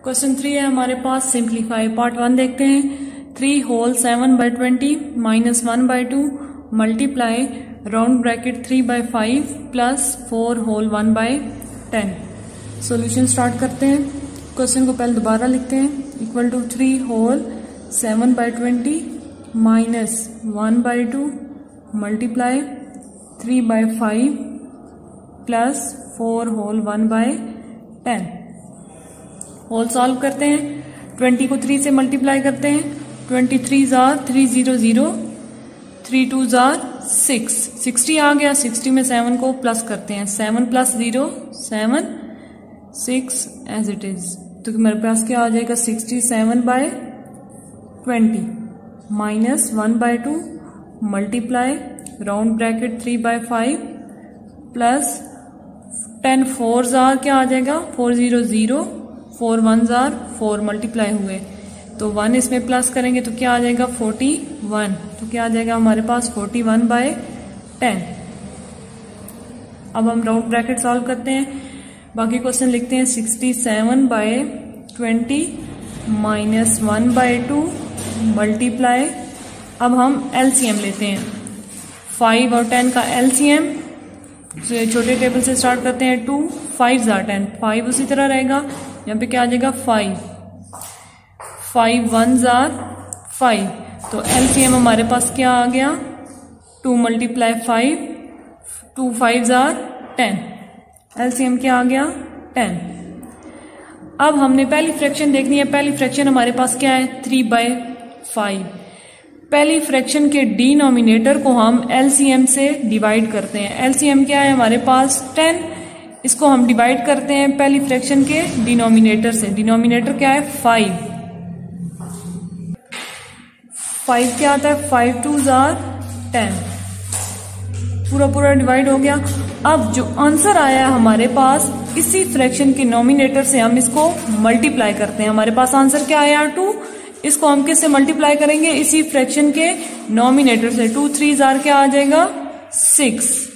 Question 3 है हमारे पास, simplify. Part 1 देखते हैं। 3 whole 7/20 minus 1/2 multiply round bracket 3/5 plus 4 whole 1/10। Solution start करते हैं। क्वेश्चन को पहले दोबारा लिखते हैं। Equal to 3 whole 7/20 minus 1/2 multiply 3/5 plus 4 whole 1/10। Whole solve करते हैं। 20 को 3 से मल्टीप्लाई करते हैं। 23 जार 300, 3 2 जार 6, 60 आ गया। 60 में 7 को प्लस करते हैं। 7 प्लस 0 7, 6 एज इट इज। तो मेरे पास क्या आ जाएगा, 67/20 minus 1/2 multiply round bracket 3/5 plus 10 4 jar क्या आ जाएगा, 400, 4 1 जार 4 मल्टीप्लाई हुए तो 1 इसमें प्लस करेंगे तो क्या आ जाएगा 41। तो क्या आ जाएगा हमारे पास 41/10। अब हम राउंड ब्रैकेट सॉल्व करते हैं। बाकी क्वेश्चन लिखते हैं। 67/20 माइनस 1/2 मल्टीप्लाई, अब हम एलसीएम लेते हैं। 5 और 10 का एलसीएम छोटे टेबल से स्टार्ट करते हैं। 2 5 जार 10, 5 उसी तरह रहेगा। यहाँ पे क्या आ जाएगा 5 1 जार 5। तो एलसीएम हमारे पास क्या आ गया, 2 मल्टीप्लाई 5, 2 5 जार 10। एलसीएम क्या आ गया 10। अब हमने पहली फ्रैक्शन देखनी है। पहली फ्रैक्शन हमारे पास क्या है 3/5। पहली फ्रैक्शन के डिनोमिनेटर को हम एलसीएम से डिवाइड करते हैं। एलसीएम क्या है हमारे पास 10, इसको हम डिवाइड करते हैं पहली फ्रैक्शन के डिनोमिनेटर से। डिनोमिनेटर क्या है 5 क्या आता है 5 2 जार 10, पूरा डिवाइड हो गया। अब जो आंसर आया है हमारे पास, इसी फ्रैक्शन के नोमिनेटर से हम इसको मल्टीप्लाई करते हैं। हमारे पास आंसर क्या आया 2, इसको हम किससे मल्टीप्लाई करेंगे, इसी फ्रैक्शन के नोमिनेटर से। 2 3 जार क्या आ जाएगा 6,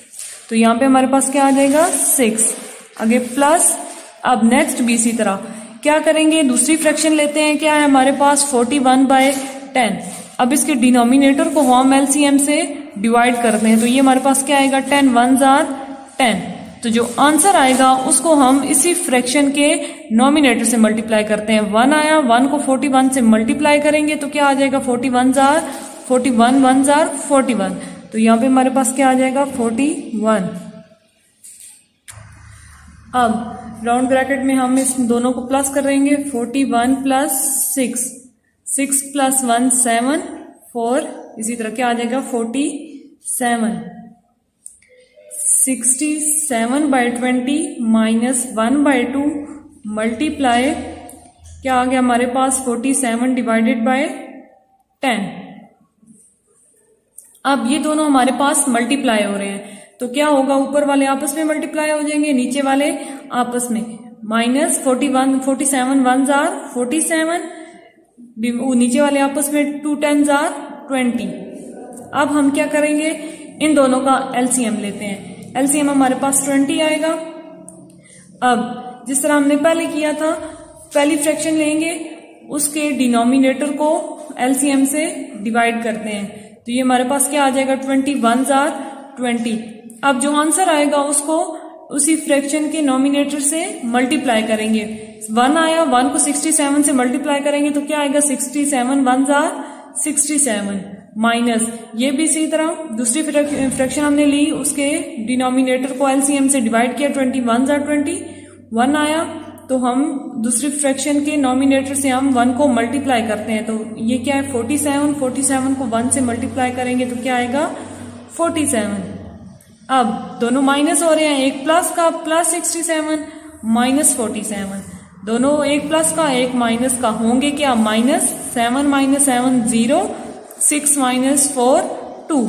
तो यहां पे हमारे पास क्या आ जाएगा 6। आगे प्लस, अब नेक्स्ट भी इसी तरह क्या करेंगे, दूसरी फ्रैक्शन लेते हैं। क्या है हमारे पास 41/10। अब इसके डिनोमिनेटर को हम एलसीएम से डिवाइड करते हैं। तो ये हमारे पास क्या आएगा 10 1 जार 10। तो जो आंसर आएगा उसको हम इसी फ्रैक्शन के नोमिनेटर से मल्टीप्लाई करते हैं। 1 आया, 1 को 41 से मल्टीप्लाई करेंगे तो क्या आ जाएगा 41 जार 41 1 जार 41। तो यहाँ पे हमारे पास क्या आ जाएगा 41। अब राउंड ब्रैकेट में हम इस दोनों को प्लस करेंगे। 41 प्लस 6 प्लस 1 7 4, इसी तरह क्या आ जाएगा 47। 67/20 माइनस 1/2 मल्टीप्लाई, क्या आ गया हमारे पास 47 डिवाइडेड बाय 10। अब ये दोनों हमारे पास मल्टीप्लाई हो रहे हैं तो क्या होगा, ऊपर वाले आपस में मल्टीप्लाई हो जाएंगे, नीचे वाले आपस में। माइनस 47 1 जार 47, नीचे वाले आपस में 2 10 जार 20। अब हम क्या करेंगे, इन दोनों का एलसीएम लेते हैं। एलसीएम हमारे पास 20 आएगा। अब जिस तरह हमने पहले किया था, पहली फ्रैक्शन लेंगे, उसके डिनोमिनेटर को एलसीएम से डिवाइड करते हैं। तो ये हमारे पास क्या आ जाएगा 21 जार 20। अब जो आंसर आएगा उसको उसी फ्रैक्शन के नोमिनेटर से मल्टीप्लाई करेंगे। 1 आया, 1 को 67 से मल्टीप्लाई करेंगे तो क्या आएगा 67 1 जार 67 माइनस, ये भी इसी तरह दूसरी फ्रैक्शन हमने ली, उसके डिनोमिनेटर को एलसीएम से डिवाइड किया। 21 जार 20, 1 आया तो हम दूसरी फ्रैक्शन के नोमिनेटर से हम 1 को मल्टीप्लाई करते हैं। तो ये क्या है 47 को 1 से मल्टीप्लाई करेंगे तो क्या आएगा 47। अब दोनों माइनस हो रहे हैं, एक प्लस का प्लस 67 माइनस 47, दोनों एक प्लस का एक माइनस का होंगे क्या माइनस। 7 - 7 0, 6 - 4 2,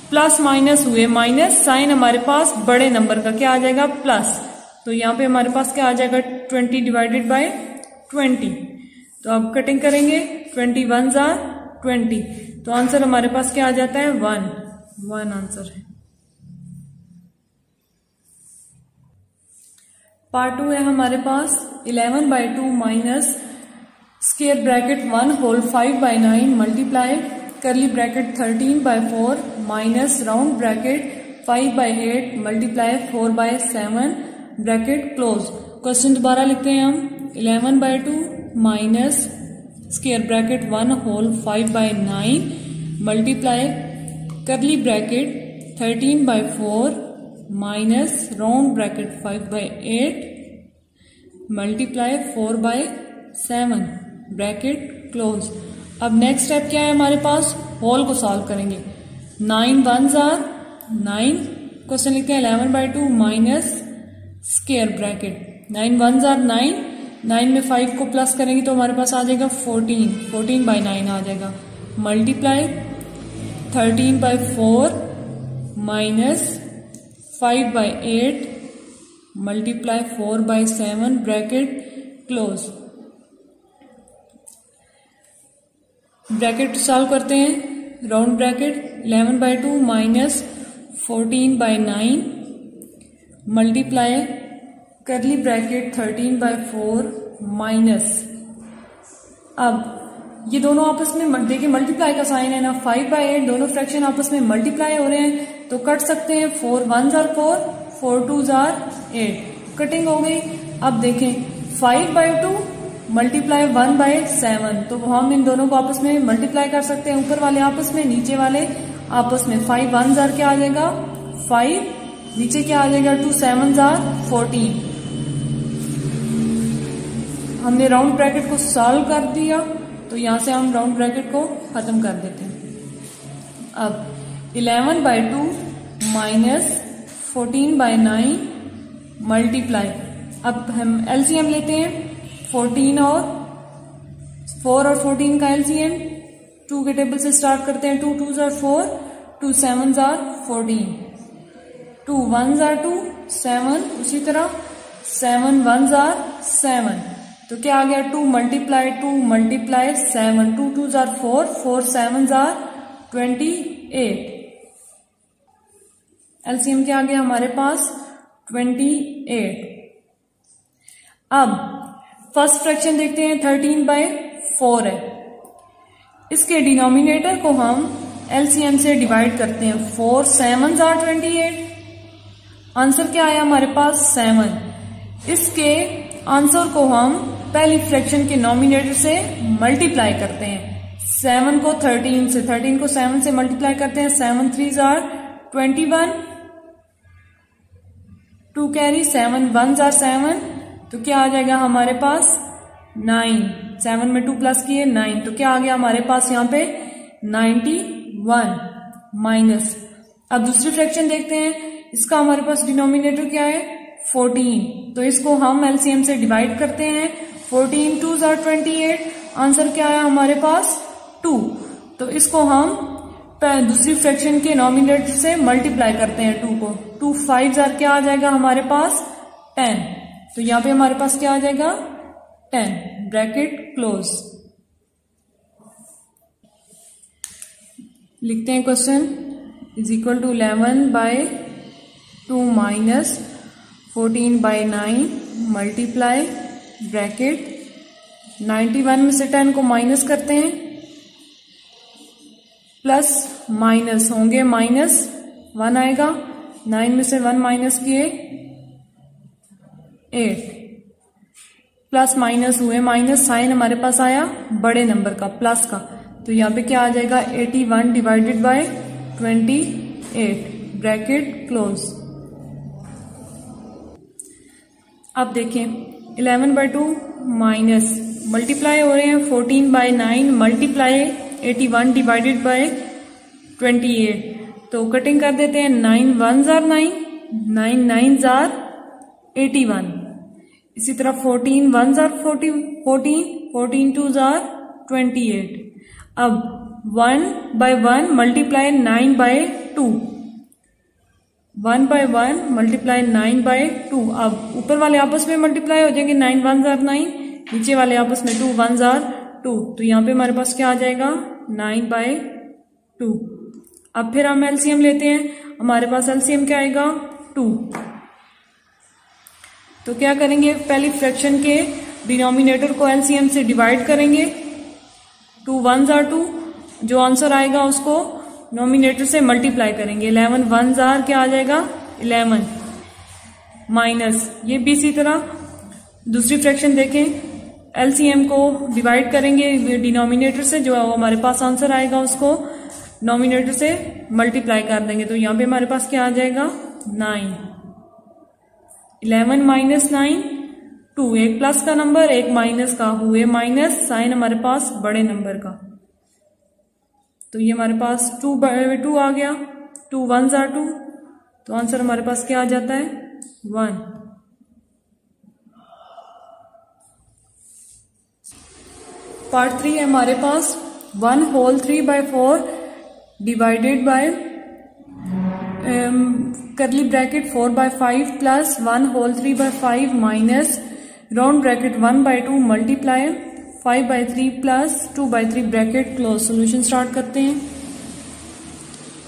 प्लस माइनस हुए माइनस। साइन हमारे पास बड़े नंबर का क्या आ जाएगा प्लस। तो यहाँ पे हमारे पास क्या आ जाएगा 20 डिवाइडेड बाय 20। तो अब कटिंग करेंगे, 21 जार 20। तो आंसर हमारे पास क्या आ जाता है 1 आंसर है। पार्ट 2 है हमारे पास 11/2 minus square bracket 1 whole 5/9 multiply curly bracket 13/4 minus round bracket 5/8 multiply 4/7 bracket close. Question दोबारा लिखते हैं हम 11/2 minus square bracket 1 whole 5/9 multiply curly bracket 13/4 minus round bracket 5/8 multiply 4/7 bracket close. अब नेक्स्ट स्टेप क्या है हमारे पास, होल को सॉल्व करेंगे। 9 1s आर 9, क्वेश्चन लिखते हैं 11/2 minus square bracket 9 1s are 9, 9 में 5 को प्लस करेंगे तो हमारे पास आ जाएगा 14/9 आ जाएगा multiply 13/4 minus 5/8 multiply 4/7 bracket close. Bracket solve करते हैं। Round bracket 11/2 minus 14/9 multiply curly bracket 13/4 minus, अब ये दोनों आपस में देखिए मल्टीप्लाई का साइन है ना, 5/8 दोनों फ्रैक्शन आपस में मल्टीप्लाई हो रहे हैं तो कट सकते हैं। 4 1s are 4, 4 2s are 8, cutting हो गई। अब देखें 5/2 मल्टीप्लाई 1/7, तो हम इन दोनों को आपस में मल्टीप्लाई कर सकते हैं, ऊपर वाले आपस में नीचे वाले आपस में। 5 1s आर क्या आ जाएगा 5, नीचे क्या आ जाएगा 2 7s आर 14। हमने राउंड ब्रैकेट को सॉल्व कर दिया तो यहां से हम राउंड ब्रैकेट को खत्म कर देते हैं। अब 11/2 माइनस 14/9 मल्टीप्लाई, अब हम एलसीएम लेते हैं 14 और 4 और 14 का एलसीएम 2 के टेबल से स्टार्ट करते हैं। 2 2s are 4, 2 7s are 14, 2 1s are 2 7, उसी तरह 7 1s आर 7, तो क्या आ गया 2 multiply 7, 2 2s are 4, 4 7s are 28। LCM क्या आ गया हमारे पास 28। अब फर्स्ट फ्रैक्शन देखते हैं 13/4 है, इसके डिनोमिनेटर को हम एलसीएम से डिवाइड करते हैं। 4 7s आर 28, आंसर क्या आया हमारे पास 7। इसके आंसर को हम पहली फ्रैक्शन के नॉमिनेटर से मल्टीप्लाई करते हैं। 7 को 13 से, 13 को 7 से मल्टीप्लाई करते हैं। 7 3s are 21, 2 carry 7 1s are 7, तो क्या आ जाएगा हमारे पास 9, 7 में 2 प्लस किए 9, तो क्या आ गया हमारे पास यहाँ पे 91 माइनस। अब दूसरी फ्रैक्शन देखते हैं, इसका हमारे पास डिनोमिनेटर क्या है 14, तो इसको हम एलसीएम से डिवाइड करते हैं। 14 2s आर 28, आंसर क्या आया हमारे पास 2, तो इसको हम दूसरी फ्रैक्शन के नॉमिनेटर से मल्टीप्लाई करते हैं 2 को। 2 5s आर क्या आ जाएगा हमारे पास 10, तो यहाँ पे हमारे पास क्या आ जाएगा 10 ब्रैकेट क्लोज। लिखते हैं question is equal to 11/2 minus 14/9 multiply bracket 91 में से 10 को माइनस करते हैं, प्लस माइनस होंगे माइनस 1 आएगा, 9 में से 1 माइनस किए 8, प्लस माइनस हुए माइनस, साइन हमारे पास आया बड़े नंबर का प्लस का, तो यहाँ पे क्या आ जाएगा 81 डिवाइडेड बाय 28 ब्रैकेट क्लोज। अब देखें 11/2 माइनस मल्टीप्लाई हो रहे हैं 14/9 मल्टीप्लाई 81 डिवाइडेड बाय 28, तो कटिंग कर देते हैं। 9 1s आर 9, 9 9s आर 81, इसी तरह 14 1s आर 14, 14 2s आर 28। अब 1/1 मल्टीप्लाई 9/2, 1/1 मल्टीप्लाई 9/2, अब ऊपर वाले आपस में मल्टीप्लाई हो जाएंगे। 9 1s आर 9, नीचे वाले आपस में 2 1s आर 2, तो यहाँ पे हमारे पास क्या आ जाएगा 9/2। अब फिर हम एलसीएम लेते हैं, हमारे पास एलसीएम क्या आएगा 2, तो क्या करेंगे, पहली फ्रैक्शन के डिनोमिनेटर को एलसीएम से डिवाइड करेंगे, 2 1s are 2, जो आंसर आएगा उसको नोमिनेटर से मल्टीप्लाई करेंगे, 11 1s are क्या आ जाएगा 11 माइनस, ये भी इसी तरह दूसरी फ्रैक्शन देखें, एलसीएम को डिवाइड करेंगे डिनोमिनेटर से, जो हमारे पास आंसर आएगा उसको नोमिनेटर से मल्टीप्लाई कर देंगे, तो यहां पे हमारे पास क्या आ जाएगा 9, 11 माइनस 9 2, एक प्लस का नंबर एक माइनस का, हुए माइनस, साइन हमारे पास बड़े नंबर का, तो ये हमारे पास 2 आ गया, 2 1s are 2, तो आंसर हमारे पास क्या आ जाता है 1। पार्ट 3 है हमारे पास 1 whole 3/4 divided by curly bracket 4/5 plus 1 whole 3/5 minus round bracket 1/2 multiply 5/3 plus 2/3 bracket close. Solution start करते हैं।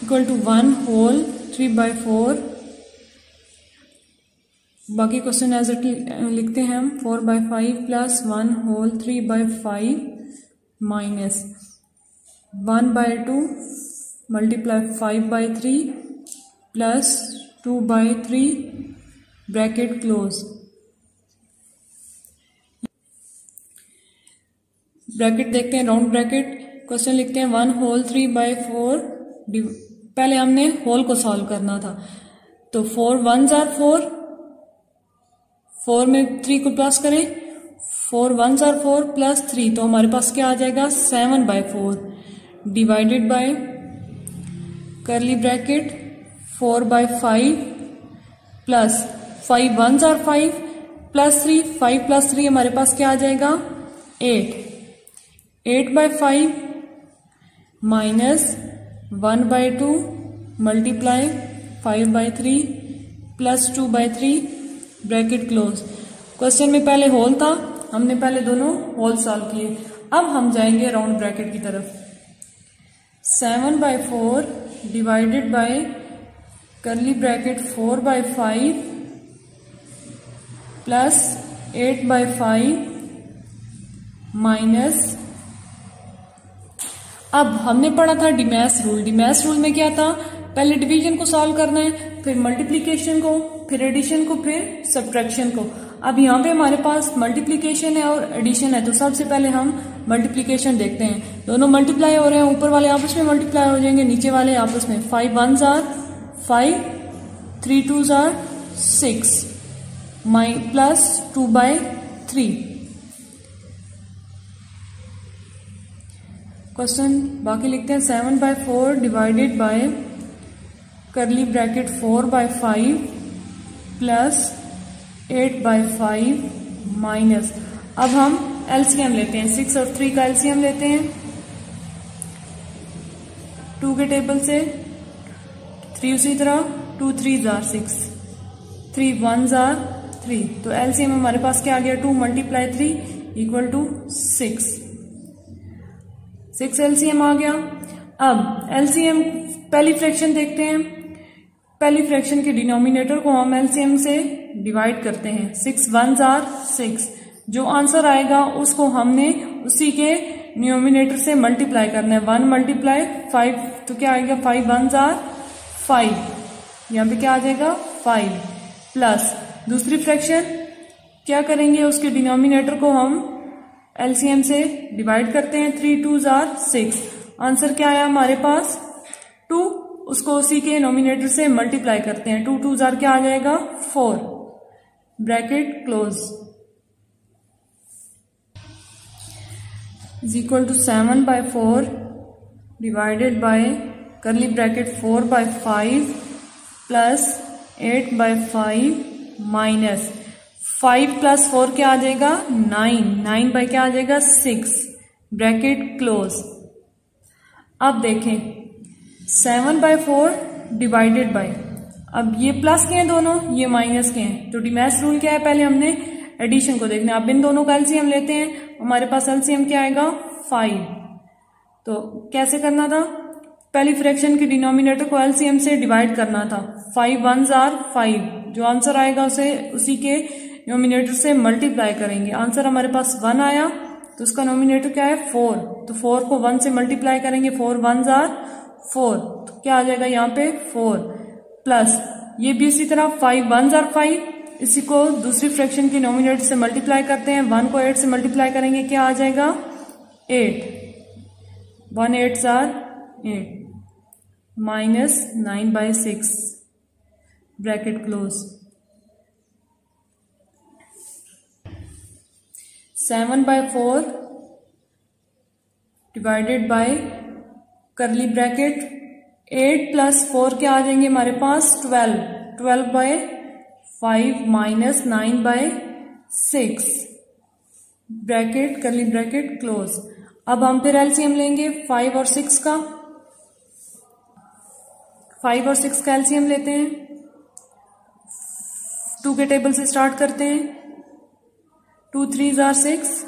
इक्वल टू 1 whole 3/4, बाकी क्वेश्चन एज इट लिखते हैं हम, 4/5 plus 1 whole 3/5 minus 1/2 multiply 5/3 plus 2/3 bracket close. Bracket देखते हैं, राउंड ब्रैकेट। क्वेश्चन लिखते हैं 1 whole 3/4, पहले हमने होल को सॉल्व करना था, तो 4 1s are 4, 4 में 3 को प्लस करें, 4 1s are 4 प्लस 3, तो हमारे पास क्या आ जाएगा 7/4 divided by curly bracket 4/5 plus 5 1s are 5 plus 3, 5 plus 3 हमारे पास क्या आ जाएगा 8, 8/5 minus 1/2 multiply 5/3 plus 2/3 bracket close. Question में पहले होल था, हमने पहले दोनों होल सॉल्व किए। अब हम जाएंगे राउंड ब्रैकेट की तरफ। 7/4 divided by curly bracket 4/5 plus 8/5 minus, अब हमने पढ़ा था डिमैस रूल। डिमैस रूल में क्या था, पहले डिवीजन को सॉल्व करना है, फिर मल्टीप्लिकेशन को, फिर एडिशन को, फिर सब्ट्रैक्शन को। अब यहाँ पे हमारे पास मल्टीप्लिकेशन है और एडिशन है, तो सबसे पहले हम मल्टीप्लिकेशन देखते हैं। दोनों मल्टीप्लाई हो रहे हैं, ऊपर वाले आपस में मल्टीप्लाई हो जाएंगे, नीचे वाले आपस में। 5 1s are 5, 3 2s are 6 plus 2/3। Question बाकी लिखते हैं 7/4 divided by curly bracket 4/5 plus 8/5 minus, अब हम एलसीएम लेते हैं, 6 और 3 का एलसीएम लेते हैं 2 के टेबल से, 3 उसी तरह, 2 3s are 6, 3 1s are 3, तो एलसीएम हमारे पास क्या आ गया 2 मल्टीप्लाई 3 इक्वल टू 6 एलसीएम आ गया। अब एलसीएम पहली फ्रैक्शन देखते हैं। पहली फ्रैक्शन के डिनोमिनेटर को हम एलसीएम से डिवाइड करते हैं, 6 1s are 6, जो आंसर आएगा उसको हमने उसी के न्यूमिनेटर से मल्टीप्लाई करना है, 1 मल्टीप्लाई 5, तो क्या आएगा 5 1s are 5, यहाँ पे क्या आ जाएगा 5 प्लस दूसरी फ्रैक्शन क्या करेंगे, उसके डिनोमिनेटर को हम एलसीएम से डिवाइड करते हैं, 3 2s are 6, आंसर क्या आया हमारे पास 2, उसको उसी के नोमिनेटर से मल्टीप्लाई करते हैं, 2 2s are क्या आ जाएगा 4 bracket close is equal to 7/4 divided by curly bracket 4/5 plus 8/5 minus 5 plus 4 क्या आ जाएगा 9, 9 बाय क्या आ जाएगा 6 ब्रैकेट क्लोज। अब देखें 7/4 डिवाइडेड बाय, अब ये प्लस के हैं दोनों, ये माइनस के हैं, तो डिमैस रूल क्या है, पहले हमने एडिशन को देखना है। अब इन दोनों का एलसीएम लेते हैं, हमारे पास एलसीएम क्या आएगा 5, तो कैसे करना था, पहली फ्रैक्शन के डिनोमिनेटर को एलसीएम से डिवाइड करना था, 5 1s are 5, जो आंसर आएगा उसे उसी के न्यूमिनेटर से मल्टीप्लाई करेंगे। आंसर हमारे पास 1 आया, तो उसका नोमिनेटर क्या है 4, तो 4 को 1 से मल्टीप्लाई करेंगे, 4 1s are 4, तो क्या आ जाएगा यहाँ पे 4 प्लस ये भी इसी तरह 5 1s are 5, इसी को दूसरी फ्रैक्शन की नोमिनेटर से मल्टीप्लाई करते हैं, 1 को 8 से मल्टीप्लाई करेंगे, क्या आ जाएगा 8, 1 8s are 8 minus 9/6 bracket close, 7/4 divided by curly bracket 8 + 4 क्या आ जाएंगे हमारे पास 12, 12/5 माइनस 9/6 ब्रैकेट करली ब्रैकेट क्लोज। अब हम फिर एलसीएम लेंगे 5 और 6 का, 5 और 6 का एलसीएम लेते हैं, 2 के टेबल से स्टार्ट करते हैं, 2 3s are 6,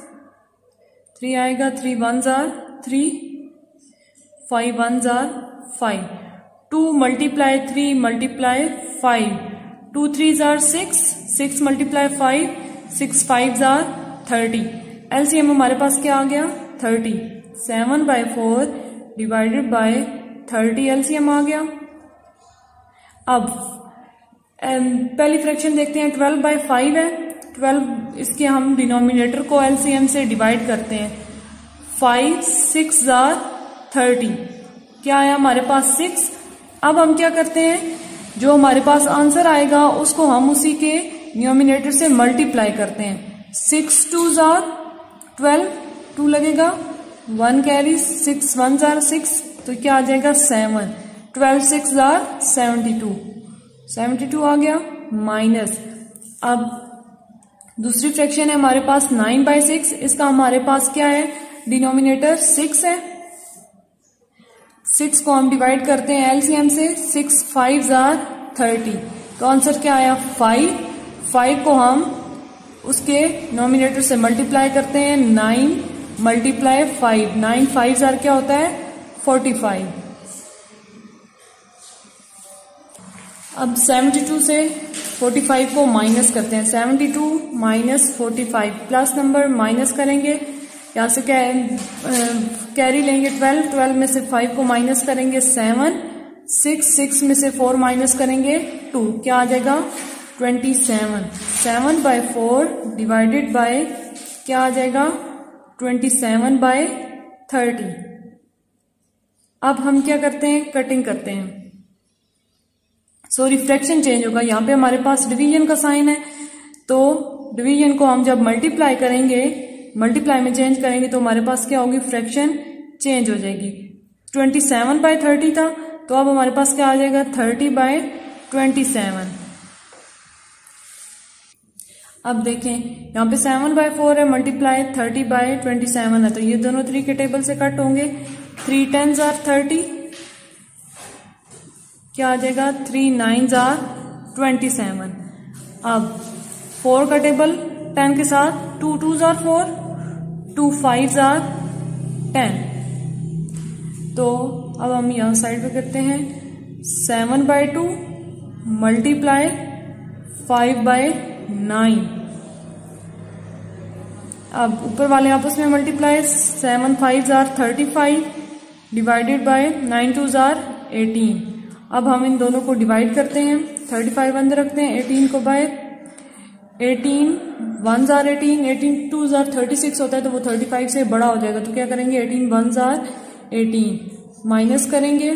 3 आएगा, 3 1s are 3, 5 1s are 5, 2 multiply 3 multiply 5, 2 3s are 6, 6 multiply 5, 6 5s are 30, LCM हमारे पास क्या आ गया 30, 7/4 डिवाइडेड बाय 30 एलसीएम आ गया। अब पहली फ्रैक्शन देखते हैं, 12/5 है, 12 इसके हम डिनोमिनेटर को एलसीएम से डिवाइड करते हैं, 5 6s are 30, क्या आया हमारे पास 6। अब हम क्या करते हैं, जो हमारे पास आंसर आएगा उसको हम उसी के डिनोमिनेटर से मल्टीप्लाई करते हैं, 6 2s are 12, 2 लगेगा, 1 कैरी, 6 1s are 6, तो क्या आ जाएगा 7, 12 6s are 72, 72 आ गया, माइनस अब दूसरी फ्रैक्शन है हमारे पास 9/6, इसका हमारे पास क्या है डिनोमिनेटर 6 है, 6 को हम डिवाइड करते हैं एलसीएम से, 6 5s are 30, तो आंसर क्या आया 5, 5 को हम उसके नोमिनेटर से मल्टीप्लाई करते हैं, 9 मल्टीप्लाई 5, 9 5s are क्या होता है 45। अब 72 से 45 को माइनस करते हैं, 72 माइनस 45, प्लस नंबर माइनस करेंगे, यहाँ से कैरी लेंगे 12, 12 में से 5 को माइनस करेंगे 7, 6 6 में से 4 माइनस करेंगे 2, क्या आ जाएगा 27, 7/4 डिवाइडेड बाय क्या आ जाएगा 27/30। अब हम क्या करते हैं, कटिंग करते हैं, सॉरी फ्रैक्शन चेंज होगा, यहाँ पे हमारे पास डिवीजन का साइन है, तो डिवीजन को हम जब मल्टीप्लाई करेंगे, मल्टीप्लाई में चेंज करेंगे तो हमारे पास क्या होगी फ्रैक्शन चेंज हो जाएगी, 27/30 था, तो अब हमारे पास क्या आ जाएगा 30/27। अब देखें यहाँ पे 7/4 है, मल्टीप्लाई 30/27 है, तो ये दोनों 3 के टेबल से कट होंगे, 3 10s are 30, क्या आ जाएगा 3 9s are 27। अब 4 का टेबल 10 के साथ, 2 2s are 4, 2 5s are 10, तो अब हम यहाँ साइड पे करते हैं, 7/2 मल्टीप्लाई 5/9, अब ऊपर वाले आपस में multiply, 7 5s are 35 divided by 9 2s are 18। अब हम इन दोनों को डिवाइड करते हैं, 35 अंदर रखते हैं, 18 को bye 18 1s are 18, 18 2s are 36 होता है, तो वो 35 से बड़ा हो जाएगा, तो क्या करेंगे 18 1s are 18 माइनस करेंगे,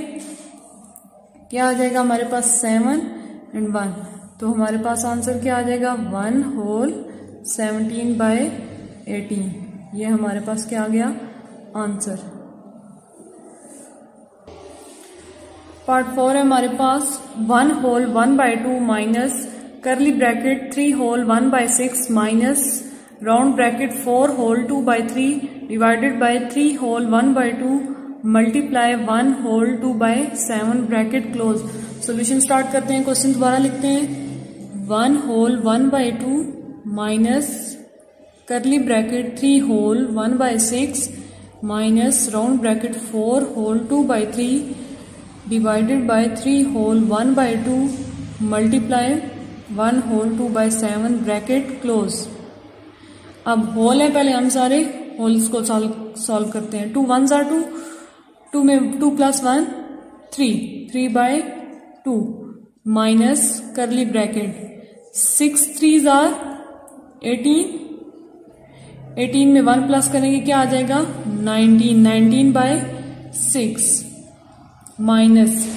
क्या आ जाएगा हमारे पास 7 और 1, तो हमारे पास आंसर क्या आ जाएगा 1 होल 17/18, ये हमारे पास क्या आ गया आंसर। पार्ट 4 है हमारे पास 1 whole 1/2 minus curly bracket 3 whole 1/6 minus round bracket 4 whole 2/3 divided by 3 whole 1/2 multiply 1 whole 2/7 bracket close. Solution start करते हैं, क्वेश्चन दोबारा लिखते हैं, 1 whole 1/2 minus curly bracket 3 whole 1/6 minus round bracket 4 whole 2/3 divided by 3 whole 1/2 multiply 1 whole 2 by 7 bracket close. अब whole है, पहले हम सारे होल्स को सॉल्व करते हैं। 2 1s are 2, 2 में 2 plus 1 3, 3 by 2 minus curly bracket 6 3s are 18, 18 में 1 प्लस करेंगे क्या आ जाएगा 19, 19 by 6 minus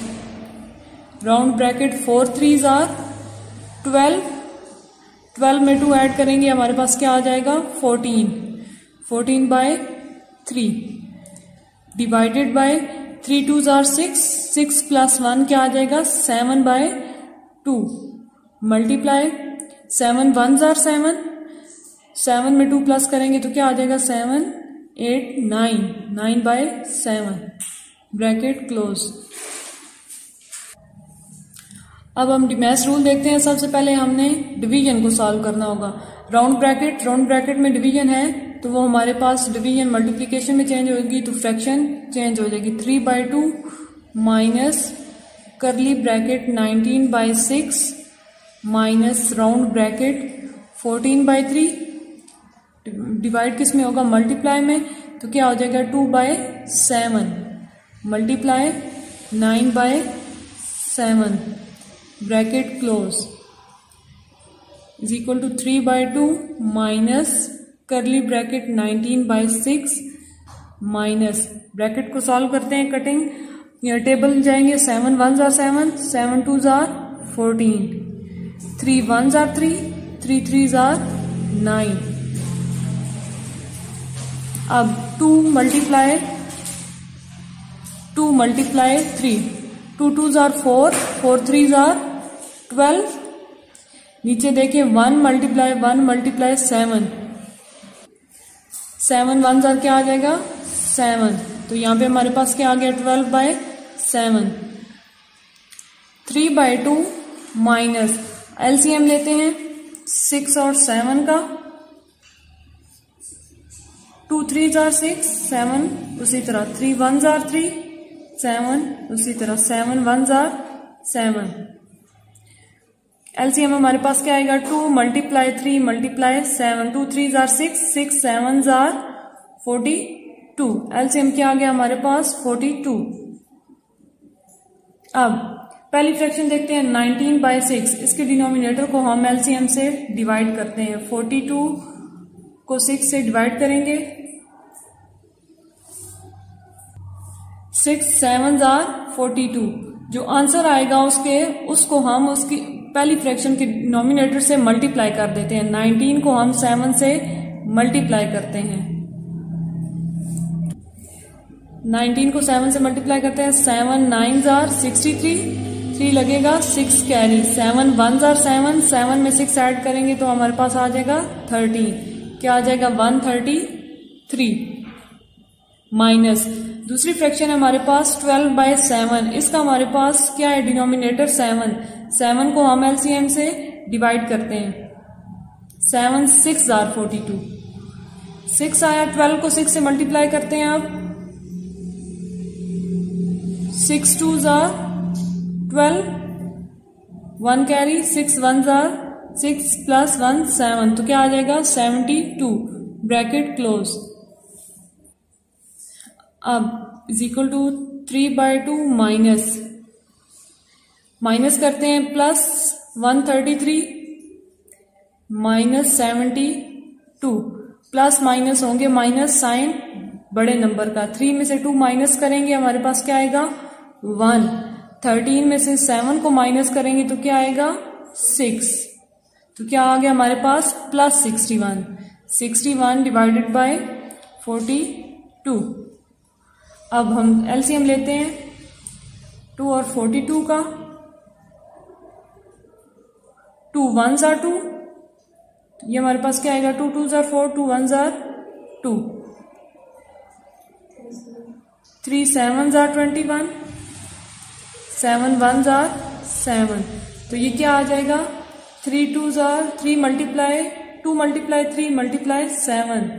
round bracket 4 3s are 12, 12 में 2 ऐड करेंगे हमारे पास क्या आ जाएगा 14, 14 by 3 divided by 3 2s are 6, 6 plus 1 क्या आ जाएगा 7 बाय 2 मल्टीप्लाई 7 1s are 7, 7 में 2 प्लस करेंगे तो क्या आ जाएगा 7 8 9, 9 बाय 7 ब्रैकेट क्लोज। अब हम मैथ्स रूल देखते हैं। सबसे पहले हमने डिवीजन को सॉल्व करना होगा। राउंड ब्रैकेट में डिवीजन है तो वो हमारे पास डिवीजन मल्टीप्लिकेशन में चेंज होगी तो फ्रैक्शन चेंज हो जाएगी। 3 by 2 minus curly bracket 19 by 6 minus round bracket 14 by 3 divide किस में होगा मल्टीप्लाई में तो क्या हो जाएगा 2 by 7 multiply 9 by 7 bracket close is equal to 3 by 2 minus curly bracket 19 by 6 minus bracket को सॉल्व करते हैं कटिंग या टेबल जाएंगे 7 1s are 7, 7 2s are 14, 3 1s are 3, 3 3s are 9। अब 2 multiply 3, 2 2s are 4, 4 3s are 12। नीचे देखिए 1 multiply 7, 7 1s are क्या आ जाएगा 7 तो यहाँ पे हमारे पास क्या आ गया 12 बाय 7। 3 बाय 2 माइनस एलसीएम लेते हैं 6 और 7 का 2 3s are 6, 7 उसी तरह 3 1s are 3, 7 उसी तरह 7 1s are 7। एलसीएम हमारे पास क्या आएगा 2 multiply 3 multiply 7, 2 3s are 6, 6 7s are 42। LCM क्या आ गया हमारे पास 42। अब पहली फ्रैक्शन देखते हैं 19 बाय 6, इसके डिनोमिनेटर को हम एलसीएम से डिवाइड करते हैं। 42 को 6 से डिवाइड करेंगे 6 7s are 42। जो आंसर आएगा उसको हम उसकी पहली फ्रैक्शन के डिनोमिनेटर से मल्टीप्लाई कर देते हैं। 19 को हम 7 से मल्टीप्लाई करते हैं। 19 को 7 से मल्टीप्लाई करते हैं 7 9s are 63, 3 लगेगा 6 कैरी 7 1s are 7, 7 में 6 ऐड करेंगे तो हमारे पास आ जाएगा 13, क्या आ जाएगा 133 माइनस दूसरी फ्रैक्शन है हमारे पास 12 बाय 7, इसका हमारे पास क्या है डिनोमिनेटर 7, 7 को हम एलसीएम से डिवाइड करते हैं। 7 6 are 42, 6 आया 12 को 6 से मल्टीप्लाई करते हैं। अब 6 2s are 12, 1 carry 6 1s are 6 plus 1 7 तो क्या आ जाएगा 72 ब्रैकेट क्लोज। अब is equal to 3 by 2 minus करते हैं प्लस 133 माइनस 72 प्लस माइनस होंगे माइनस साइन बड़े नंबर का। 3 में से 2 माइनस करेंगे हमारे पास क्या आएगा 1। 13 में से 7 को माइनस करेंगे तो क्या आएगा 6, तो क्या आ गया हमारे पास प्लस 61, 61 डिवाइडेड बाय 42। अब हम एलसीएम लेते हैं 2 और 42 का। 2 1s are 2, ये हमारे पास क्या आएगा 2 2s are 4, 2 1s are 2, 3 7s are 21, 7 1s are 7 तो ये क्या आ जाएगा 3 2s are 3 multiply 2 multiply 3 multiply 7,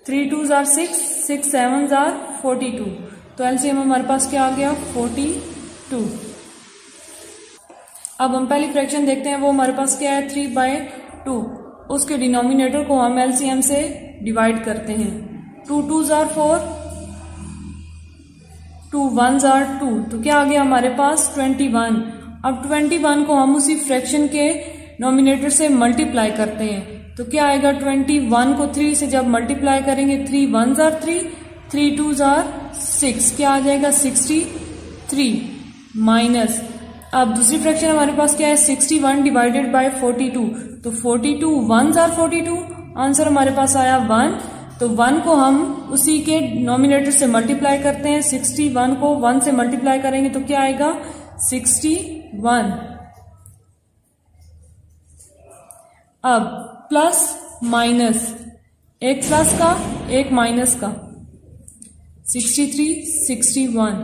3 2s are 6, 6 7s are 42 तो एलसीएम हमारे पास क्या आ गया 42। अब हम पहली फ्रैक्शन देखते हैं, वो हमारे पास क्या है 3/2। उसके डिनोमिनेटर को हम एलसीएम से डिवाइड करते हैं। 2 2s are 4, 2 1s are 2, तो क्या आ गया हमारे पास 21। अब 21 को हम उसी फ्रैक्शन के नोमिनेटर से मल्टीप्लाई करते हैं, तो क्या आएगा 21 को 3 से जब मल्टीप्लाई करेंगे 3 1s are 3, 3 2s are 6, क्या आ जाएगा 63 माइनस। अब दूसरी फ्रैक्शन हमारे पास क्या है 61 डिवाइडेड बाय 42, तो 42 1s are 42, आंसर हमारे पास आया 1। तो 1 को हम उसी के नोमिनेटर से मल्टीप्लाई करते हैं, 61 को 1 से मल्टीप्लाई करेंगे तो क्या आएगा 61। अब प्लस माइनस, एक प्लस का एक माइनस का, 63 61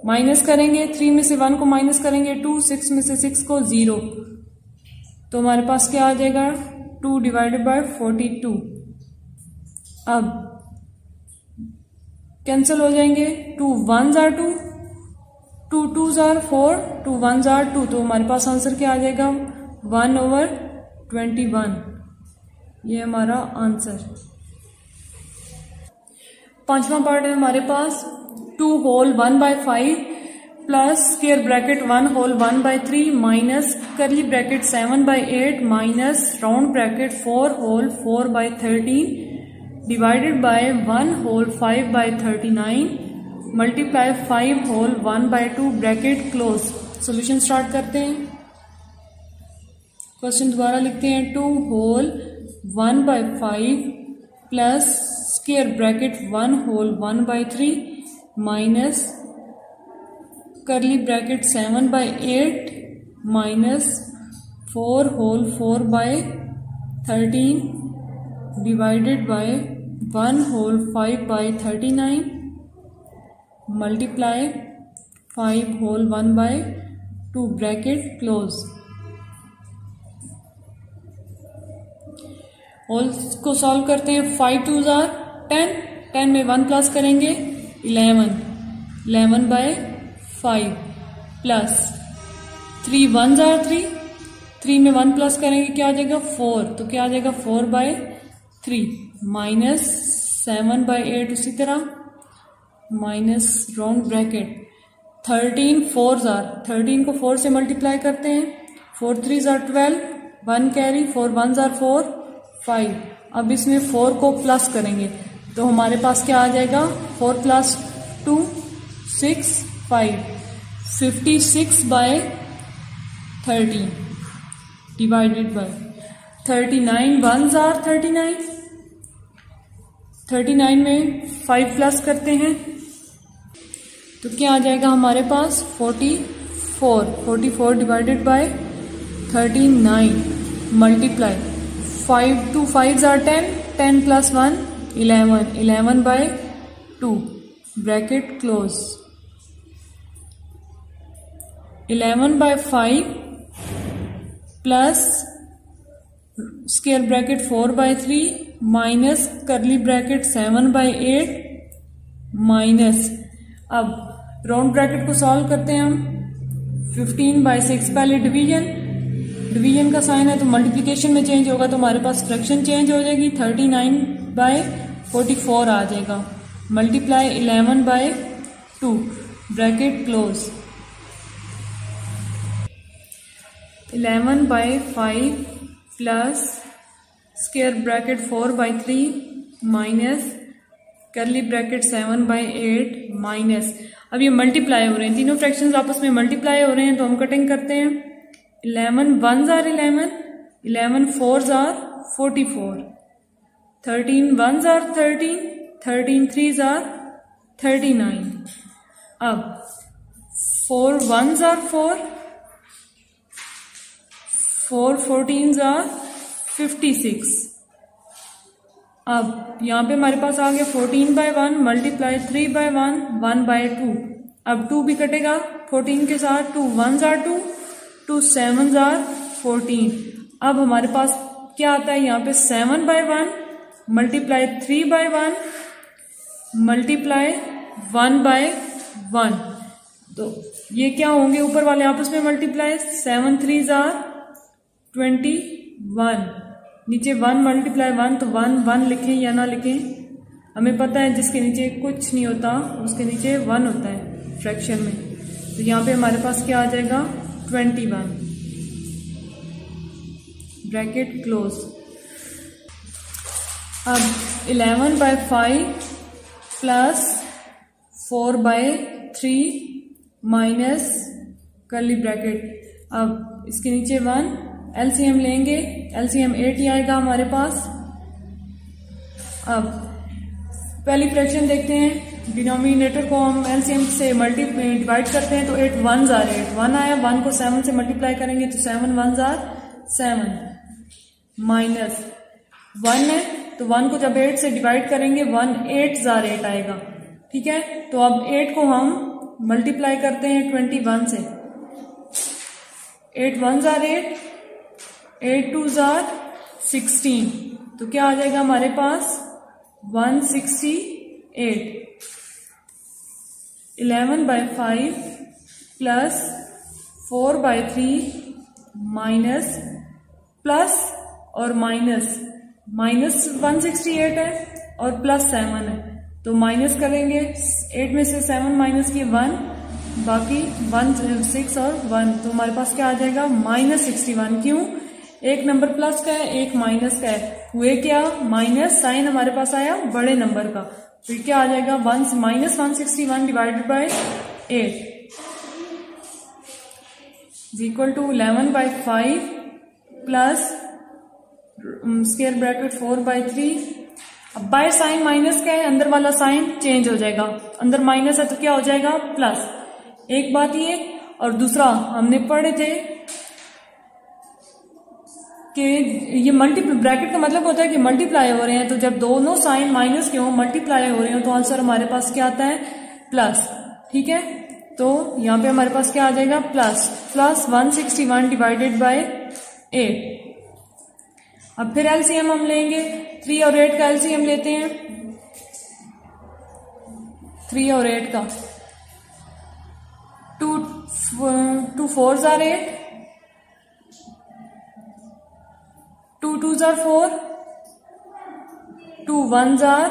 माइनस करेंगे, 3 में से 1 को माइनस करेंगे 2, 6 में से 6 को 0, तो हमारे पास क्या आ जाएगा 2 डिवाइडेड बाय 42। अब कैंसिल हो जाएंगे, 2 1s are 2, 2 2s are 4, 2 1s are 2, तो हमारे पास आंसर क्या आ जाएगा 1/21। ये हमारा आंसर। पांचवा पार्ट है हमारे पास 2 whole 1/5 plus square bracket 1 whole 1/3 minus curly bracket 7/8 minus round bracket 4 whole 4/13 divided by 1 whole 5/39 multiply 5 whole 1/2 bracket close. Solution start करते हैं। क्वेश्चन दोबारा लिखते हैं, 2 whole 1/5 plus square bracket 1 whole 1/3 minus curly bracket 7/8 minus 4 whole 4/13 divided by 1 whole 5/39 multiply 5 whole 1/2 bracket close. Holes को solve करते हैं। 5 2s are 10, 10 में 1 plus करेंगे 11, 11/5 प्लस 3 1s are 3, 3 में 1 प्लस करेंगे क्या आ जाएगा 4, तो क्या आ जाएगा 4/3 माइनस 7/8 उसी तरह minus round bracket 13 4s are 13 को 4 से मल्टीप्लाई करते हैं, 4 3s are 12, 1 carry 4 1s are 4 5। अब इसमें 4 को प्लस करेंगे तो हमारे पास क्या आ जाएगा 4 + 2 6 5 56/13 डिवाइडेड बाय 39 1s are 39, 39 में 5 प्लस करते हैं तो क्या आ जाएगा हमारे पास 44 divided by 39 multiply 5 2 5s are 10, 10 + 1 11, 11/2 bracket close. 11/5 plus square bracket 4/3 minus curly bracket 7/8 minus, अब राउंड ब्रैकेट को सॉल्व करते हैं हम। 15/6 पहले डिवीजन का साइन है तो मल्टीप्लिकेशन में चेंज होगा तो हमारे पास फ्रैक्शन चेंज हो जाएगी, 39/44 आ जाएगा multiply 11/2 bracket close. 11/5 plus square bracket 4/3 minus curly bracket 7/8 minus, अब ये मल्टीप्लाई हो रहे हैं, तीनों फ्रैक्शंस आपस में मल्टीप्लाई हो रहे हैं तो हम कटिंग करते हैं। 11 1s are 11, 11 4s are 44, 13 1s are 13, 13 3s are 39, अब 4 1s are 4, 4 14s are 56। अब यहाँ पे हमारे पास आ गया 14/1 मल्टीप्लाई 3/1 1/2, अब 2 भी कटेगा 14 के साथ, 2 1s are 2, 2 7s are 14। अब हमारे पास क्या आता है यहाँ पे 7/1 मल्टीप्लाई 3/1 मल्टीप्लाई 1/1 तो ये क्या होंगे ऊपर वाले आपस में मल्टीप्लाई, 7 3 जार 21, नीचे 1 मल्टीप्लाई 1, तो 1 1 लिखें या ना लिखें, हमें पता है जिसके नीचे कुछ नहीं होता उसके नीचे 1 होता है फ्रैक्शन में। तो यहाँ पे हमारे पास क्या आ जाएगा 21, ब्रैकेट क्लोज। अब 11/5 प्लस 4/3 माइनस कर्ली ब्रैकेट। अब इसके नीचे 1, एलसीएम लेंगे, एलसीएम 8 ही आएगा हमारे पास। अब पहली फ्रैक्शन देखते हैं, डिनोमिनेटर को हम एलसीएम से डिवाइड करते हैं तो 8 1 जार 8, 1 आया, 1 को 7 से मल्टीप्लाई करेंगे तो 7 1 जार 7, माइनस 1 है तो 1 को जब 8 से डिवाइड करेंगे 1 8 जार 8 आएगा, ठीक है। तो अब 8 को हम मल्टीप्लाई करते हैं 21 से, 8 1 जार 8, 8 2 जार 16, तो क्या आ जाएगा हमारे पास 168। 11/5 प्लस 4/3 माइनस प्लस और माइनस 168 है और प्लस 7 है, तो माइनस करेंगे 8 में से 7 माइनस किए 1, बाकी 1 6 और 1, तो हमारे पास क्या आ जाएगा -61। क्यों? एक नंबर प्लस का है एक माइनस का है, हुए क्या माइनस, साइन हमारे पास आया बड़े नंबर का, तो क्या आ जाएगा -161 divided by 8 is equal to 11/5 plus square bracket 4/3। अब बाय साइन माइनस का है, अंदर वाला साइन चेंज हो जाएगा, अंदर माइनस है तो क्या हो जाएगा प्लस। एक बात ये, और दूसरा हमने पढ़े थे कि ये मल्टीप्लाई, ब्रैकेट का मतलब होता है कि मल्टीप्लाई हो रहे हैं, तो जब दोनों साइन माइनस के हो मल्टीप्लाई हो रहे हो तो आंसर हमारे पास क्या आता है प्लस, ठीक है। तो यहाँ पे हमारे पास क्या आ जाएगा प्लस 161 डिवाइडेड बाय 8। अब फिर एलसीएम हम लेंगे, 3 और 8 का एलसीएम लेते हैं, 3 और 8 का 2 4 जार 8, 2 2 जार 4, 2 1 जार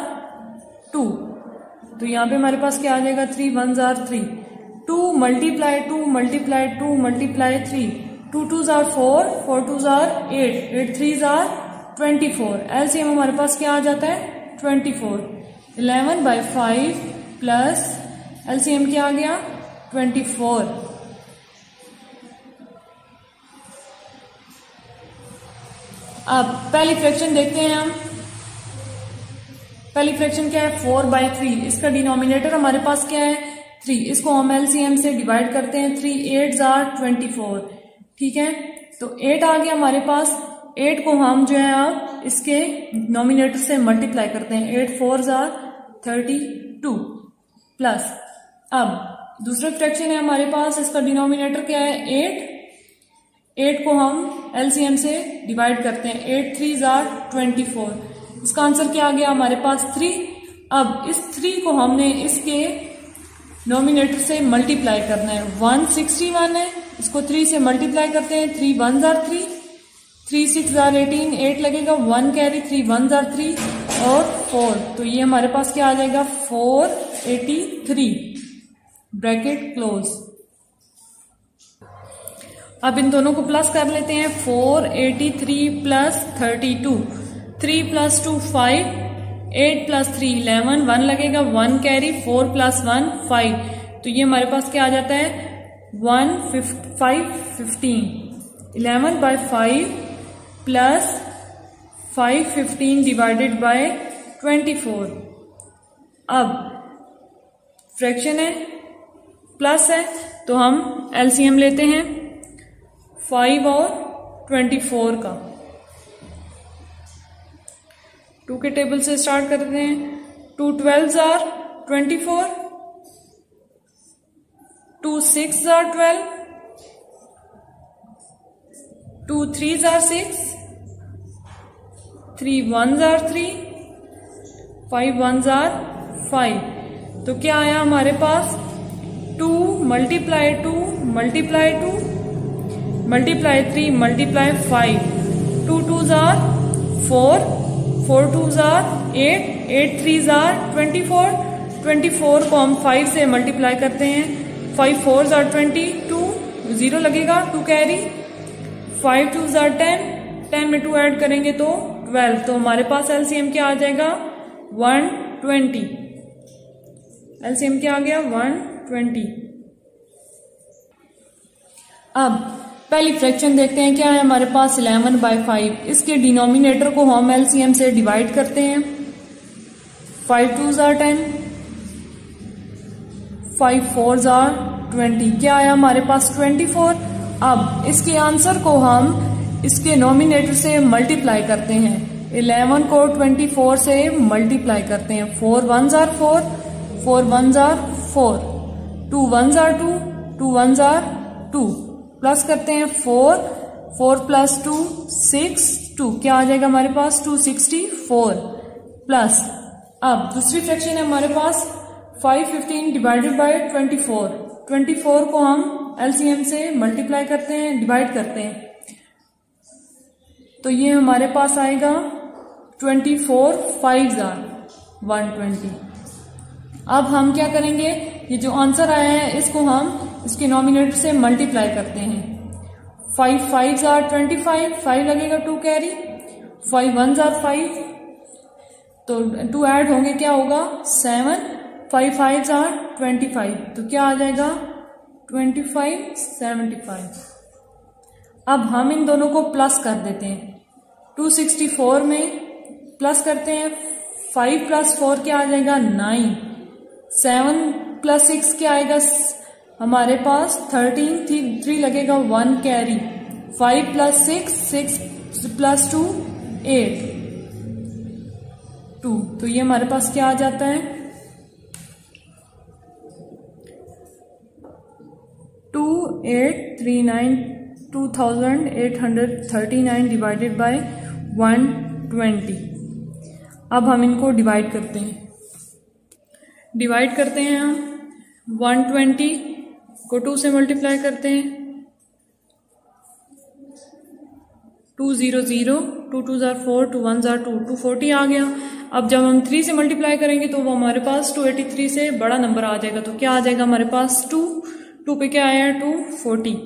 2, तो यहाँ पे हमारे पास क्या आ जाएगा 3 1 jar 3, 2 multiply 2 multiply 2 multiply 3, 2 2 jar 4, 4 2 jar 8, 8 3 jar 24, LCM हमारे पास क्या आ जाता है 24। 11/5 प्लस एलसीएम क्या आ गया 24। अब पहली फ्रैक्शन देखते हैं हम, पहली फ्रैक्शन क्या है 4/3, इसका डिनोमिनेटर हमारे पास क्या है 3, इसको हम एलसीएम से डिवाइड करते हैं, 3 8 जार 24, ठीक है। तो 8 आ गया हमारे पास, 8 को हम जो है आप इसके नॉमिनेटर से मल्टीप्लाई करते हैं, 8 4 जार 32 प्लस। अब दूसरा फ्रैक्शन है हमारे पास, इसका डिनोमिनेटर क्या है 8 को हम एलसीएम से डिवाइड करते हैं, 8 3 जार 24, इसका आंसर क्या आ गया हमारे पास 3। अब इस 3 को हमने इसके नॉमिनेटर से मल्टीप्लाई करना है, 161 है, इसको 3 से मल्टीप्लाई करते हैं, 3 1 जार 3, 3 6 जार 18, 8 लगेगा, 1 कैरी, 3 1 जार 3 और 4, तो ये हमारे पास क्या आ जाएगा 483, ब्रैकेट क्लोज। अब इन दोनों को प्लस कर लेते हैं, 483 प्लस 32, 3 + 2 5, 8 + 3 11, 1 लगेगा, 1 कैरी, 4 + 1 5, तो ये हमारे पास क्या आ जाता है 1515। 11/5 प्लस 515 डिवाइडेड बाय 24। अब फ्रैक्शन है प्लस है तो हम एलसीएम लेते हैं 5 और 24 का, 2 के टेबल से स्टार्ट करते हैं, 2 12 jar 24, 2 6 jar 12, 2 3 jar 6, 3 1 jar 3, 5 1 jar 5, तो क्या आया हमारे पास 2 multiply 2 multiply 2 multiply 3 multiply 5, 2 2s are 4, 4 2s are 8, 8 3s are 24, 24 को हम 5 से मल्टीप्लाई करते हैं, 5 4s are 22, 0 लगेगा, 2 कैरी, 5 2s are 10, 10 में 2 ऐड करेंगे तो 12, तो हमारे पास एलसीएम क्या आ जाएगा 120, एलसीएम क्या आ गया 120। अब पहली फ्रैक्शन देखते हैं, क्या है हमारे पास 11/5, इसके डिनोमिनेटर को हम एलसीएम से डिवाइड करते हैं, 5 2s are 10, 5 4s are 20, क्या आया हमारे पास 24। अब इसके आंसर को हम इसके नोमिनेटर से मल्टीप्लाई करते हैं, 11 को 24 से मल्टीप्लाई करते हैं, 4 1s are 4, 4 1s are 4, 2 1s are 2, 2 1s are 2, plus करते हैं 4, 4 प्लस 2 6, 2 क्या आ जाएगा हमारे पास 264 प्लस। अब दूसरी फ्रैक्शन है हमारे पास 515 डिवाइडेड बाय 24, 24 को हम एलसीएम से मल्टीप्लाई करते हैं, डिवाइड करते हैं, तो ये हमारे पास आएगा 24 5s are 120। अब हम क्या करेंगे, ये जो आंसर आया है इसको हम इसके नॉमिनेटर से मल्टीप्लाई करते हैं, 5 5s are 25, 5 लगेगा 2 कैरी, 5 1s are 5, तो 2 ऐड होंगे क्या होगा 7, 5 5s are 25, तो क्या आ जाएगा 25 75। अब हम इन दोनों को प्लस कर देते हैं, 264 में प्लस करते हैं, 5 प्लस 4 क्या आ जाएगा 9, 7 प्लस 6 क्या आएगा हमारे पास 13, 3 लगेगा 1 कैरी, 5 प्लस 6 6 प्लस 2 8 2, तो ये हमारे पास क्या आ जाता है 2839 डिवाइडेड बाय 120। अब हम इनको डिवाइड करते हैं, डिवाइड करते हैं हम 120 को 2 से मल्टीप्लाई करते हैं, 2 0 0, 2 2s are 4, 2 1s are 2, 240 आ गया। अब जब हम 3 से मल्टीप्लाई करेंगे तो वो हमारे पास 283 से बड़ा नंबर आ जाएगा, तो क्या आ जाएगा हमारे पास 2 पे क्या आया 240,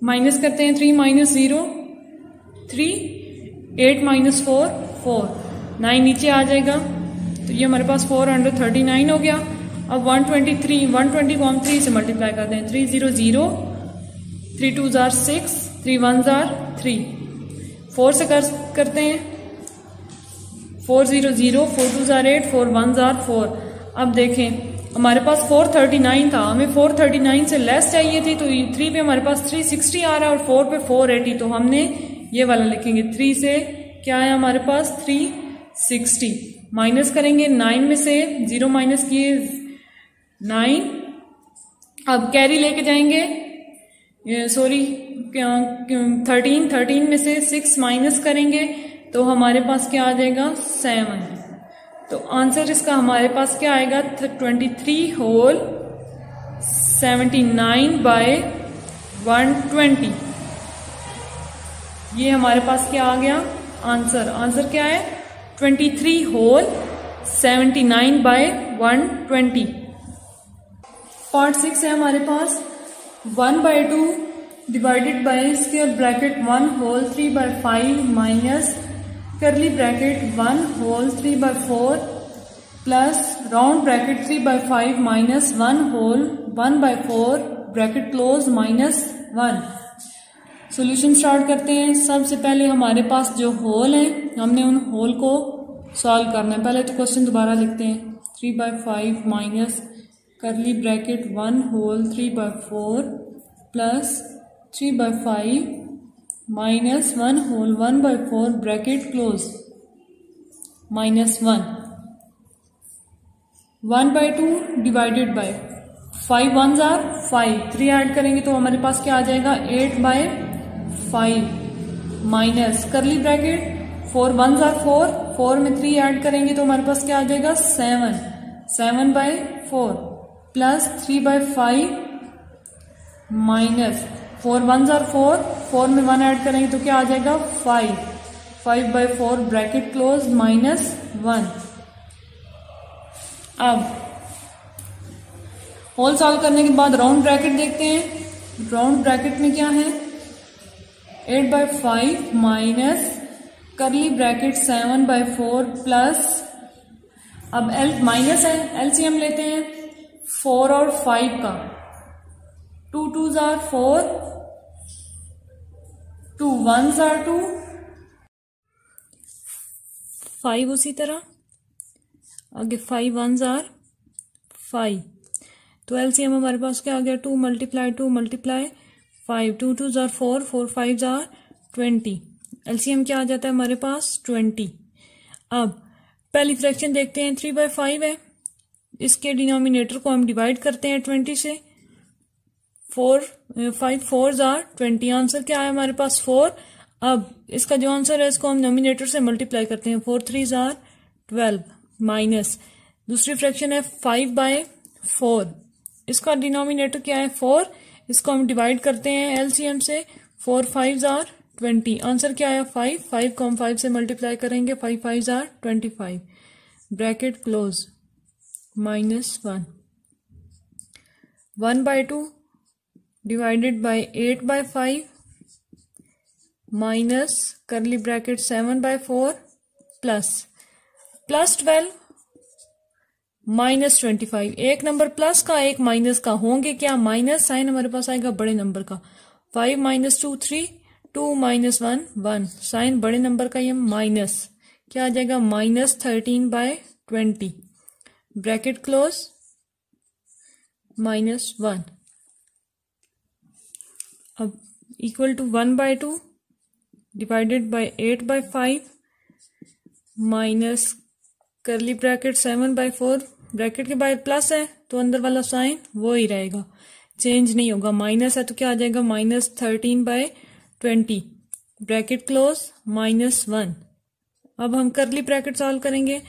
माइनस करते हैं 3 माइनस 0 3, 8 माइनस 4 4, 9 नीचे आ जाएगा, तो ये हमारे पास 439 हो गया। अब 120 को हम 3 से मल्टीप्लाई करते हैं, 3 0 0, 3 2s are 6, 3 1s are 3, 4 से करते हैं, 4 0 0, 4 2s are 8, 4 1s are 4। अब देखें हमारे पास 439 था, हमें 439 से लेस चाहिए थी, तो 3 पे हमारे पास 360 आ रहा है और 4 पे 480, तो हमने ये वाला लिखेंगे, 3 से क्या है हमारे पास 360, माइनस करेंगे 9 में से 0 माइनस किए 9, अब कैरी लेके जाएंगे, सॉरी 13 में से 6 माइनस करेंगे तो हमारे पास क्या आ जाएगा 7, तो आंसर इसका हमारे पास क्या आएगा 23 होल 79 बाय 120। ये हमारे पास क्या आ गया आंसर, आंसर क्या है 23 होल 79 बाय 120। पार्ट 6 है हमारे पास 1/2 divided by square bracket 1 whole 3/5 minus curly bracket 1 whole 3/4 plus round bracket 3/5 minus 1 whole 1/4 bracket close minus 1। Solution start करते हैं। सबसे पहले हमारे पास जो होल है हमने उन होल को सॉल्व करना है। पहले तो क्वेश्चन दोबारा लिखते हैं 3/5 minus curly bracket 1 whole 3/4 plus 3/5 minus 1 whole 1/4 bracket close minus 1। 1/2 divided by 5 1s are 5, 3 add करेंगे तो हमारे पास क्या आ जाएगा 8/5 minus curly bracket 4 1s are 4, 4 में 3 ऐड करेंगे तो हमारे पास क्या आ जाएगा 7, 7/4 प्लस 3/5 माइनस 4 1s आर 4, 4 में 1 ऐड करेंगे तो क्या आ जाएगा 5, 5/4 ब्रैकेट क्लोज माइनस 1। अब होल सॉल्व करने के बाद राउंड ब्रैकेट देखते हैं। राउंड ब्रैकेट में क्या है 8/5 माइनस करली ब्रैकेट 7/4 प्लस, अब एल माइनस है, एलसीएम लेते हैं 4 और 5 का, 2 2s आर 4, 2 1s आर 2, 5 उसी तरह आगे 5 1s आर 5, तो एलसीएम हमारे पास क्या आ गया 2 multiply 2 multiply 5, 2 2s are 4, 4 5s are 20, LCM क्या आ जाता है हमारे पास 20। अब पहली फ्रैक्शन देखते हैं 3/5 है, इसके डिनोमिनेटर को हम डिवाइड करते हैं 20 से, 5 4s आर 20, आंसर क्या है हमारे पास 4। अब इसका जो आंसर है इसको हम डिनोमिनेटर से मल्टीप्लाई करते हैं, 4 3s आर 12 माइनस दूसरी फ्रैक्शन है 5/4, इसका डिनोमिनेटर क्या है 4, इसको हम डिवाइड करते हैं एलसीएम से, 4 5s आर 20, आंसर क्या आया 5, 5 को हम 5 से मल्टीप्लाई करेंगे, 5 5s are 25 bracket close minus 1, 1/2 divided by 8/5 minus curly bracket 7/4 plus 12 minus 25, एक नंबर प्लस का एक माइनस का, होंगे क्या माइनस, साइन हमारे पास आएगा बड़े नंबर का, 5 - 2 3, 2 - 1 1, साइन बड़े नंबर का ये माइनस, क्या आ जाएगा -13/20 ब्रैकेट क्लोज -1। अब equal to 1/2 divided by 8/5 minus curly bracket 7/4, bracket के बाहर प्लस है तो अंदर वाला साइन वो ही रहेगा, चेंज नहीं होगा, माइनस है तो क्या आ जाएगा -13/20 ब्रैकेट क्लोज -1। अब हम करली ब्रैकेट सॉल्व करेंगे,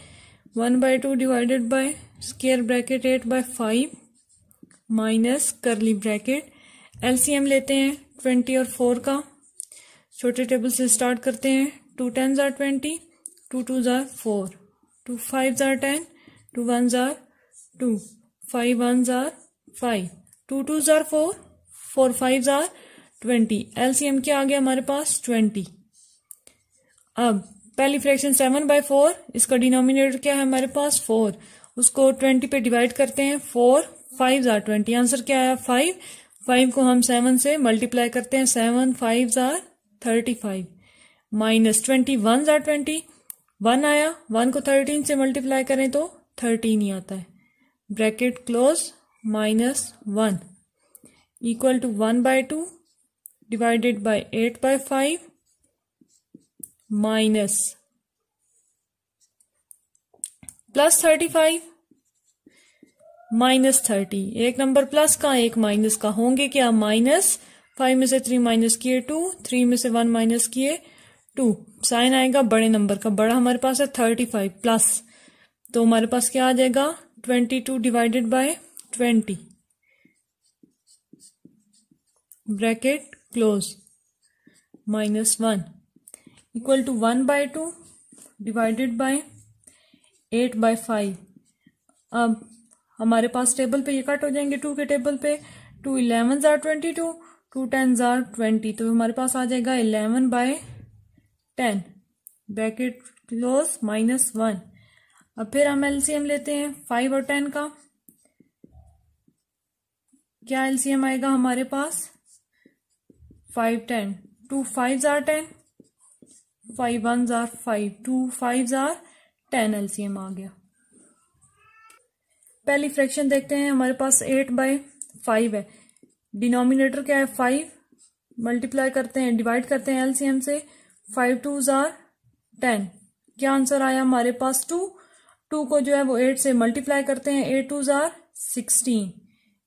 1/2 divided by square bracket 8/5 minus curly bracket, LCM लेते हैं 20 और 4 का, छोटे टेबल से स्टार्ट करते हैं, 2 10s are 20, 2 2s are 4, 2 5s are 10, 2 1s are 2, 5 1s are 5, 2 2s are 4, 4 5s are 20, LCM क्या आ गया हमारे पास 20। अब पहली फ्रैक्शन 7/4, इसका डिनोमिनेटर क्या है हमारे पास 4, उसको 20 पे डिवाइड करते हैं, 4 5s आर 20, आंसर क्या आया 5, 5 को हम 7 से मल्टीप्लाई करते हैं, 7 5s are 35 minus 20 1s are 20, 1 आया, 1 को 13 से मल्टीप्लाई करें तो 13 ही आता है bracket close -1 equal to 1/2 divided by 8/5 minus plus 35 -30, एक नंबर प्लस का एक माइनस का, होंगे क्या माइनस, 5 में से 3 माइनस किए 2, 3 में से 1 माइनस किए 2, साइन आएगा बड़े नंबर का, बड़ा हमारे पास है 35 प्लस, तो हमारे पास क्या आ जाएगा 22 divided by 20 bracket close -1 equal to 1/2 divided by 8/5। अब हमारे पास टेबल पे ये कट हो जाएंगे, 2 के टेबल पे 2 11s आर 22, 2 10s आर 20, तो हमारे पास आ जाएगा 11/10 ब्रैकेट क्लोज -1। अब फिर हम एलसीएम लेते हैं 5 और 10 का, क्या एलसीएम आएगा हमारे पास 5 10, 2 5s are 10, 5 1s are 5, 2 5s are 10, LCM आ गया। पहली फ्रैक्शन देखते हैं, हमारे पास 8/5 है, डिनोमिनेटर क्या है 5, मल्टीप्लाई करते हैं डिवाइड करते हैं एलसीएम से, 5 2s आर 10, क्या आंसर आया हमारे पास 2, 2 को जो है वो 8 से मल्टीप्लाई करते हैं, 8 2s are 16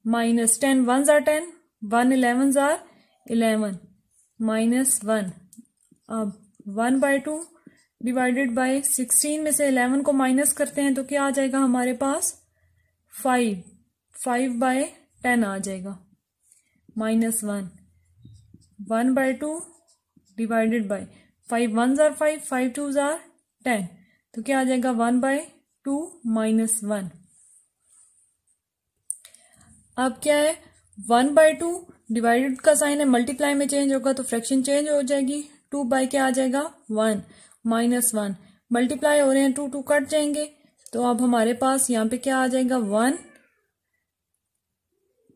minus 10 1s are 10, 1 11s are 11 -1। अब 1/2 डिवाइडेड बाय 16 में से 11 को माइनस करते हैं तो क्या आ जाएगा हमारे पास 5, 5/10 आ जाएगा, -1, 1/2 divided by 5 1s are 5, 5 2s are 10, तो क्या आ जाएगा 1/2 -1। अब क्या है 1/2 डिवाइडेड का साइन है, मल्टीप्लाई में चेंज होगा तो फ्रैक्शन चेंज हो जाएगी, 2 बाय क्या आ जाएगा 1 -1, मल्टीप्लाई हो रहे हैं 2 2 कट जाएंगे, तो अब हमारे पास यहाँ पे क्या आ जाएगा 1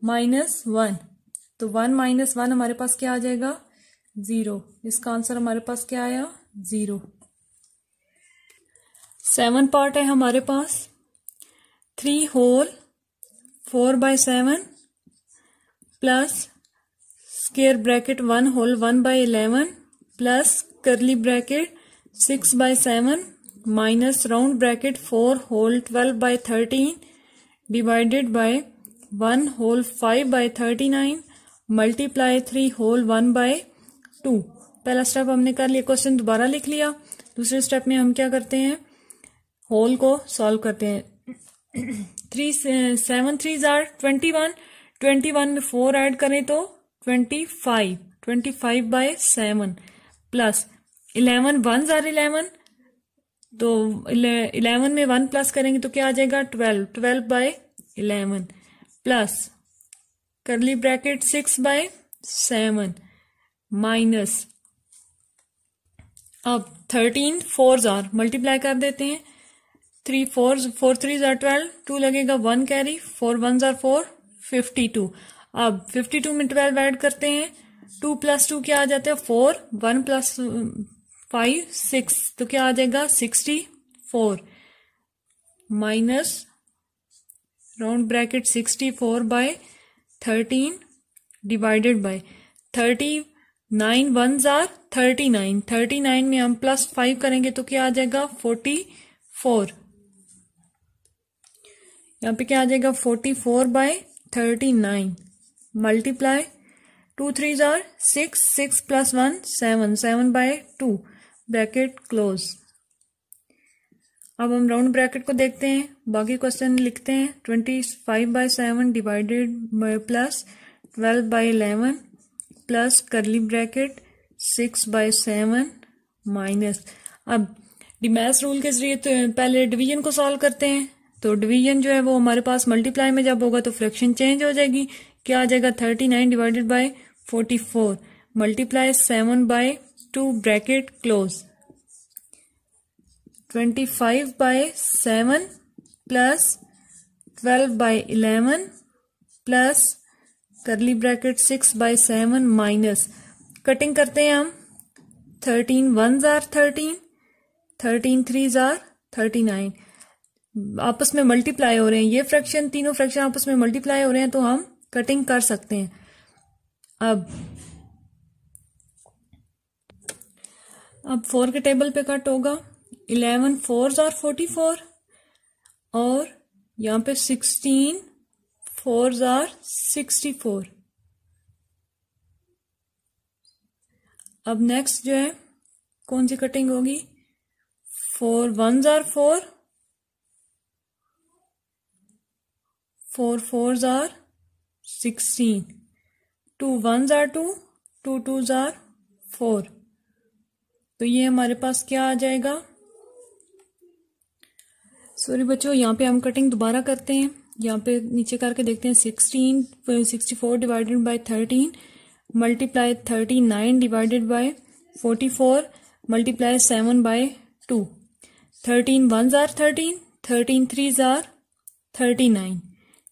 -1, तो 1 -1 हमारे पास क्या आ जाएगा 0, इसका आंसर हमारे पास क्या आया 0। 7 पार्ट है हमारे पास, 3 whole 4/7 plus square bracket 1 whole 1/11 plus curly bracket 6/7 minus round bracket 4 whole 12/13 divided by 1 whole 5/39 multiply 3 whole 1/2। पहला स्टेप हमने कर लिया, क्वेश्चन दोबारा लिख लिया। दूसरे स्टेप में हम क्या करते हैं, होल को सॉल्व करते हैं। 7 3s are 21, 21 में 4 ऐड करें तो 25, 25/7 प्लस 11 1s are 11, तो 11 में 1 प्लस करेंगे तो क्या आ जाएगा 12, 12/11 प्लस करली ब्रैकेट 6/7 माइनस, अब 13 4s are मल्टीप्लाई कर देते हैं, 3 4 3s are 12, 2 लगेगा 1 कैरी, 4 1s are 4, 52। अब 52 में 12 ऐड करते हैं, 2 + 2 क्या आ जाता है 4, 1 + 5 6, तो क्या आ जाएगा 64 minus round bracket 64/13 divided by 39 1s are 39, 39 में हम +5 करेंगे तो क्या आ जाएगा 44, यहाँ पे क्या आ जाएगा 44/39 multiply 2 3s are 6, 6 + 1 7, 7/2 bracket close. अब हम राउंड ब्रैकेट को देखते हैं, बाकी क्वेश्चन लिखते हैं। 25/7 divided plus 12/11 plus curly bracket 6/7 minus, अब डिमैस रूल के जरिए तो पहले डिवीजन को सॉल्व करते हैं, तो डिवीजन जो है वो हमारे पास मल्टीप्लाई में जब होगा तो फ्रैक्शन चेंज हो जाएगी, क्या आ जाएगा 39 divided by 44 multiply 7/2 bracket close. 25/7 plus 12/11 plus curly bracket 6/7 minus, cutting करते हैं हम, 13 1s are 13, 13 3s are 39, आपस में मल्टीप्लाई हो रहे हैं, ये फ्रैक्शन तीनों फ्रैक्शन आपस में मल्टीप्लाई हो रहे हैं तो हम कटिंग कर सकते हैं। अब 4 के टेबल पे कट होगा, 11 4s are 44 और यहाँ पे 16 4s are 64। अब नेक्स्ट जो है कौन सी कटिंग होगी, 4 1s are 4, 4 4s are 16, 2 1s are 2, 2 2s are 4, तो ये हमारे पास क्या आ जाएगा, सॉरी बच्चों यहाँ पे हम कटिंग दोबारा करते हैं, यहाँ पे नीचे करके देखते हैं। 64 divided by 13 multiply 39 divided by 44 multiply 7/2, 13 1s are 13, 13 3s are 39,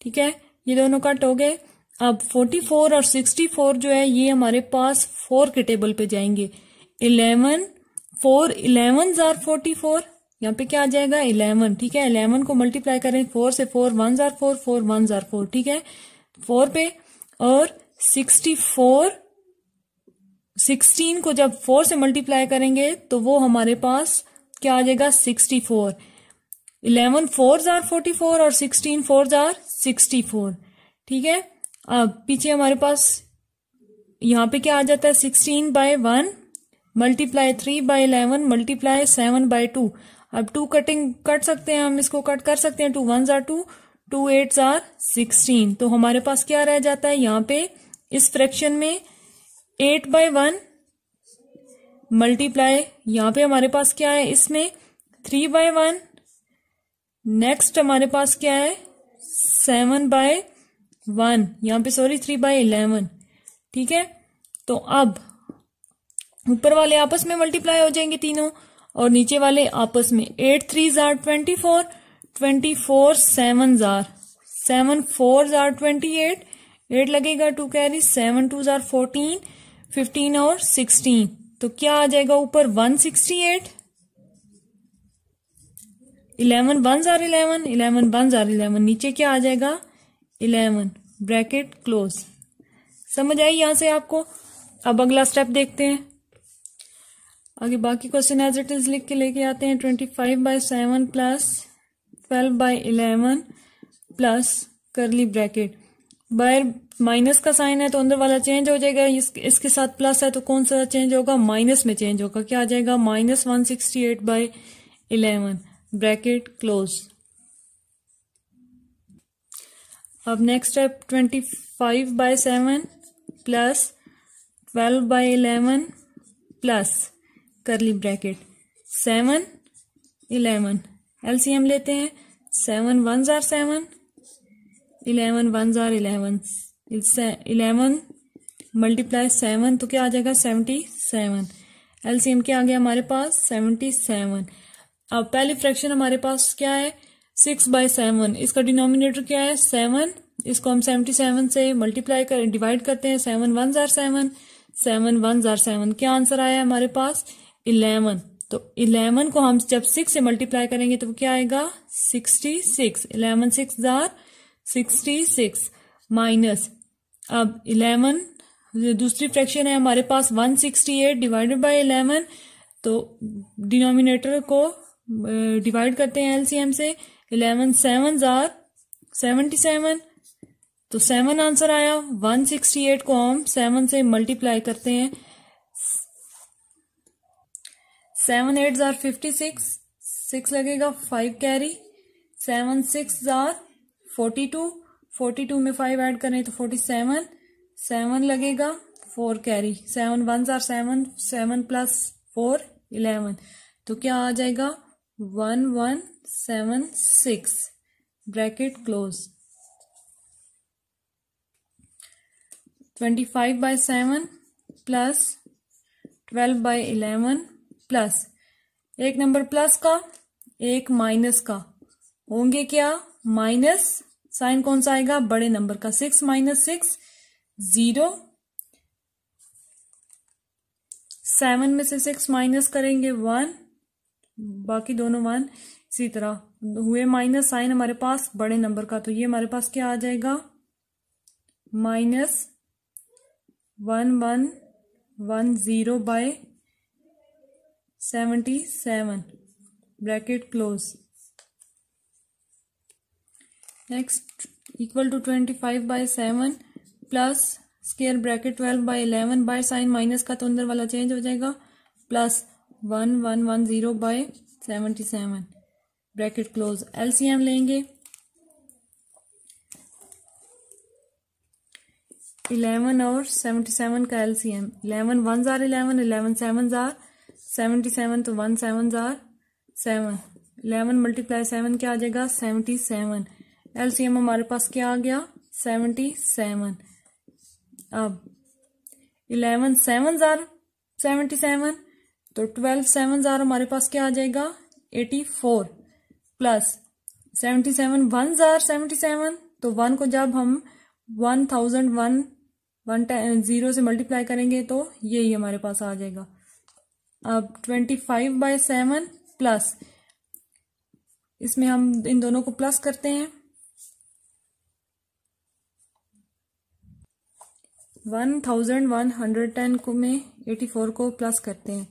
ठीक है, ये दोनों कट हो गए। अब 44 और 64 जो है ये हमारे पास 4 के टेबल पे जाएंगे, 11 4 11s are 44, यहाँ पे क्या आ जाएगा 11, ठीक है, 11 को मल्टीप्लाई करें 4 से, 4 1s are 4, 4 1s are 4, ठीक है, 4 पे, और 64 16 को जब 4 से मल्टीप्लाई करेंगे तो वो हमारे पास क्या आ जाएगा 64, 11 4s are 44 और 16 4s are 64, ठीक है। अब पीछे हमारे पास यहाँ पे क्या आ जाता है 16/1 मल्टीप्लाई 3/11 मल्टीप्लाई 7/2, अब 2 कटिंग कट सकते हैं हम, इसको कट कर सकते हैं, 2 1s are 2, 2 8s are 16। तो हमारे पास क्या रह जाता है यहाँ पे इस फ्रैक्शन में 8/1 मल्टीप्लाई, यहाँ पे हमारे पास क्या है इसमें 3/1, नेक्स्ट हमारे पास क्या है 7/1, यहाँ पे सॉरी 3/11। ठीक है, तो अब ऊपर वाले आपस में मल्टीप्लाई हो जाएंगे तीनों और नीचे वाले आपस में। 8 3s are 24, 24 7s are 7 4s are 28, 8 लगेगा 2 कैरी, 7 2s are 14, 15 और 16। तो क्या आ जाएगा ऊपर 168, 11 1s are 11, 11 1s are 11, नीचे क्या आ जाएगा 11, ब्रैकेट क्लोज। समझ आई यहां से आपको? अब अगला स्टेप देखते हैं। आगे बाकी क्वेश्चन एज इट इज लिख के लेके आते हैं। 25/7 प्लस 12/11 प्लस करली ब्रैकेट, बाहर माइनस का साइन है तो अंदर वाला चेंज हो जाएगा, इसके साथ प्लस है तो कौन सा चेंज होगा, माइनस में चेंज होगा। क्या आ जाएगा -168/11 ब्रैकेट क्लोज। अब next step 25/7 plus 12/11 plus curly bracket 7 11, LCM लेते हैं। 7 1s are 7, 11 1s are 11, 11 multiply 7 तो क्या आ जाएगा 77। एलसीएम क्या आ गया हमारे पास 77। अब पहली फ्रैक्शन हमारे पास क्या है 6/7, इसका डिनोमिनेटर क्या है 7, इसको हम 77 से मल्टीप्लाई कर डिवाइड करते हैं। 7 1s are 7, 7 1s are 7, क्या आंसर आया हमारे पास 11। तो 11 को हम जब 6 से मल्टीप्लाई करेंगे तो क्या आएगा 66, 11 6s are 66 माइनस, अब 11 दूसरी फ्रैक्शन है हमारे पास 168 डिवाइडेड बाय 11, तो डिनोमिनेटर को डिवाइड करते हैं एलसीएम से। 11 7s are 77, तो 7 आंसर आया। 168 को हम 7 से मल्टीप्लाई करते हैं। 7 8s are 56, 6 लगेगा 5 कैरी, 7 6s are 42, 42 में 5 ऐड करें तो 47, 7 लगेगा 4 कैरी, 7 1s are 7, 7 प्लस 4 11, तो क्या आ जाएगा 1176 ब्रैकेट क्लोज। 25/7 प्लस 12/11 प्लस एक नंबर प्लस का एक माइनस का, होंगे क्या माइनस, साइन कौन सा आएगा बड़े नंबर का। 6 - 6 0, 7 में से 6 माइनस करेंगे 1, बाकी दोनों 1, इसी तरह हुए माइनस साइन हमारे पास बड़े नंबर का, तो ये हमारे पास क्या आ जाएगा -1110/77 bracket close. Next equal to 25/7 plus square bracket 12/11 by sign minus का तो अंदर वाला चेंज हो जाएगा, प्लस 1110/77 ब्रैकेट क्लोज। एलसीएम लेंगे 11 और 77 का LCM. 11 1s are 11, 11 7s are 77, तो 1 7s are 7, 11 मल्टीप्लाई 7 क्या आ जाएगा 77। एलसीएम हमारे पास क्या आ गया 77। अब 11 7s are 77, तो 12 7s are हमारे पास क्या आ जाएगा 84, प्लस 77 1s are 77, तो 1 को जब हम 1001 0 से मल्टीप्लाई करेंगे तो यही हमारे पास आ जाएगा। अब 25/7 प्लस, इसमें हम इन दोनों को प्लस करते हैं, 1110 को में 84 को प्लस करते हैं,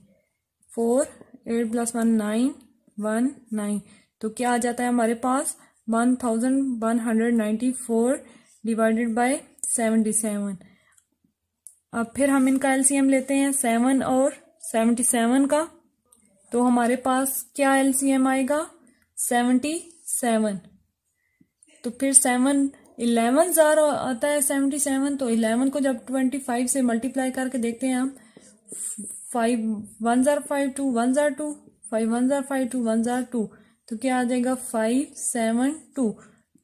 4 8 + 1 9 1 9, तो क्या आ जाता है हमारे पास 1194 डिवाइडेड बाय 77। अब फिर हम इनका एलसीएम लेते हैं 7 और 77 का, तो हमारे पास क्या एलसीएम आएगा 77। तो फिर 11,000 आता है 77। तो 11 को जब 25 से मल्टीप्लाई करके देखते हैं हम, 5 1 जार 5 2 1 जार 2 5 1 जार 5 2 1 जार 2, तो क्या आ जाएगा 572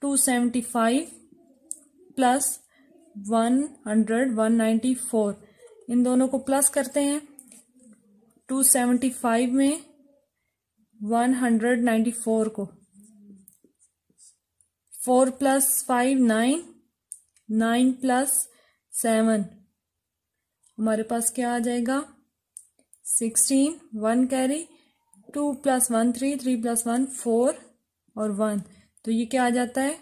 275 प्लस 100 194। इन दोनों को प्लस करते हैं, 275 में 194 को, 4 प्लस 5 9 9 प्लस 7 हमारे पास क्या आ जाएगा 16, 1 कैरी, 2 प्लस 1 3 3 प्लस 1 4 और 1, तो ये क्या आ जाता है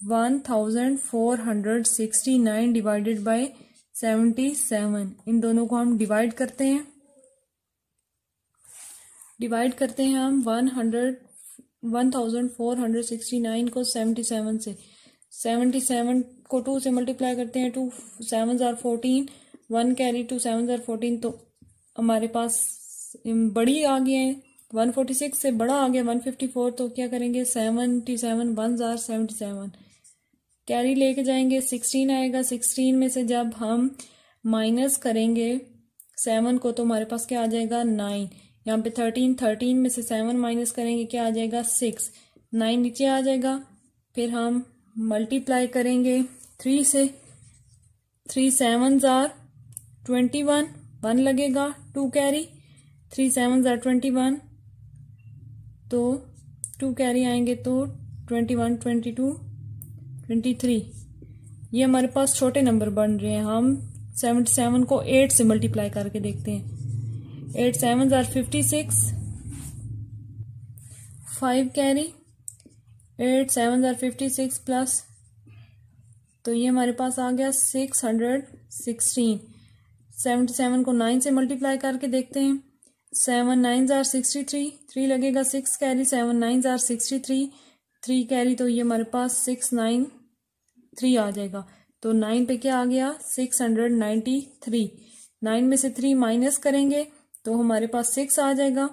1469 डिवाइडेड बाय 77। इन दोनों को हम डिवाइड करते हैं हम 1469 को 77 से, 77 को 2 से मल्टीप्लाई करते हैं, 2 7 जार 14, 1 कैरी 2 7 जार 14, तो हमारे पास बड़ी आ गई है 146 से बड़ा आ गया 154, तो क्या करेंगे 77 1 जार 77 कैरी लेके जाएंगे, 16 आएगा, 16 में से जब हम माइनस करेंगे 7 को तो हमारे पास क्या आ जाएगा 9, यहाँ पे 13 में से 7 माइनस करेंगे क्या आ जाएगा 6, 9 नीचे आ जाएगा। फिर हम मल्टीप्लाई करेंगे 3 से, 3 7 जार 21 1 लगेगा 2 कैरी, 3 7 जार 21 तो 2 कैरी आएंगे तो 21 22 23। ये हमारे पास छोटे नंबर बन रहे हैं। हम 77 को 8 से मल्टीप्लाई करके देखते हैं, 8 7 जार 56 5 कैरी, 8 7 जार 56 प्लस, तो ये हमारे पास आ गया 616। 77 को 9 से मल्टीप्लाई करके देखते हैं, 7 9 जार 63 3 लगेगा, 6 कैरी 7 9 जार 63 3 कैरी, तो ये हमारे पास 693 आ जाएगा। तो 9 पे क्या आ गया 693, 9 में से 3 माइनस करेंगे तो हमारे पास 6 आ जाएगा,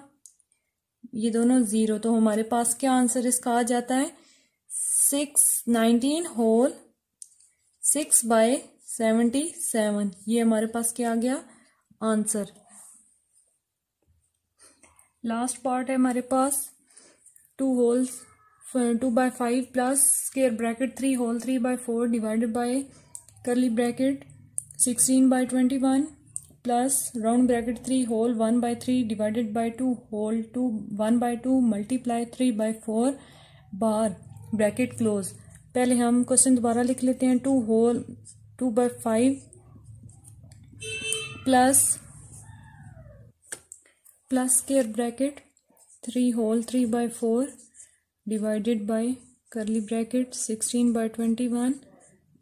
ये दोनों 0, तो हमारे पास क्या आंसर इसका आ जाता है 619 होल 6/77। ये हमारे पास क्या आ गया आंसर। लास्ट पार्ट है हमारे पास 2/5 plus square bracket 3 whole 3/4 divided by curly bracket 16/21 plus round bracket 3 whole 1/3 divided by 2 whole 1/2 multiply 3/4 bar bracket close. पहले हम क्वेश्चन दोबारा लिख लेते हैं, 2/5 plus square bracket 3 whole 3/4 divided by curly bracket 16/21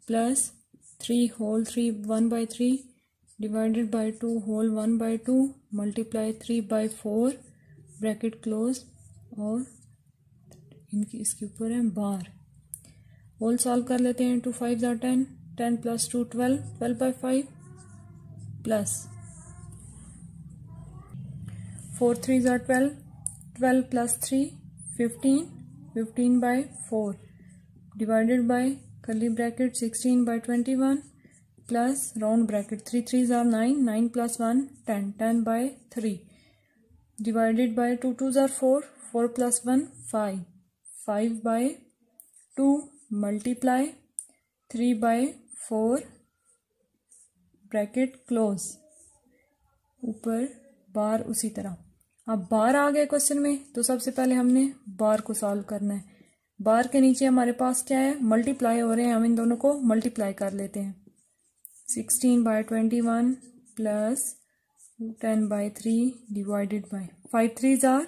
plus 3 whole 1/3 divided by 2 whole 1/2 multiply 3/4 bracket close, और इनकी इसके ऊपर है बार। होल सॉल्व कर लेते हैं, 2 5 jar 10 10 plus 2 12 12/5 plus 4 3 jar 12 12 plus 3 15 15/4 divided by curly bracket 16/21 plus round bracket 3 3 jar 9 9 plus 1 10 10/3 divided by 2 2 jar 4 4 plus 1 5 5/2 multiply 3/4 bracket close, ऊपर बार उसी तरह। अब बार आ गए क्वेश्चन में, तो सबसे पहले हमने बार को सॉल्व करना है। बार के नीचे हमारे पास क्या है मल्टीप्लाई हो रहे हैं, हम इन दोनों को मल्टीप्लाई कर लेते हैं। 16/21 प्लस 10/3 डिवाइडेड बाय 5 3 जार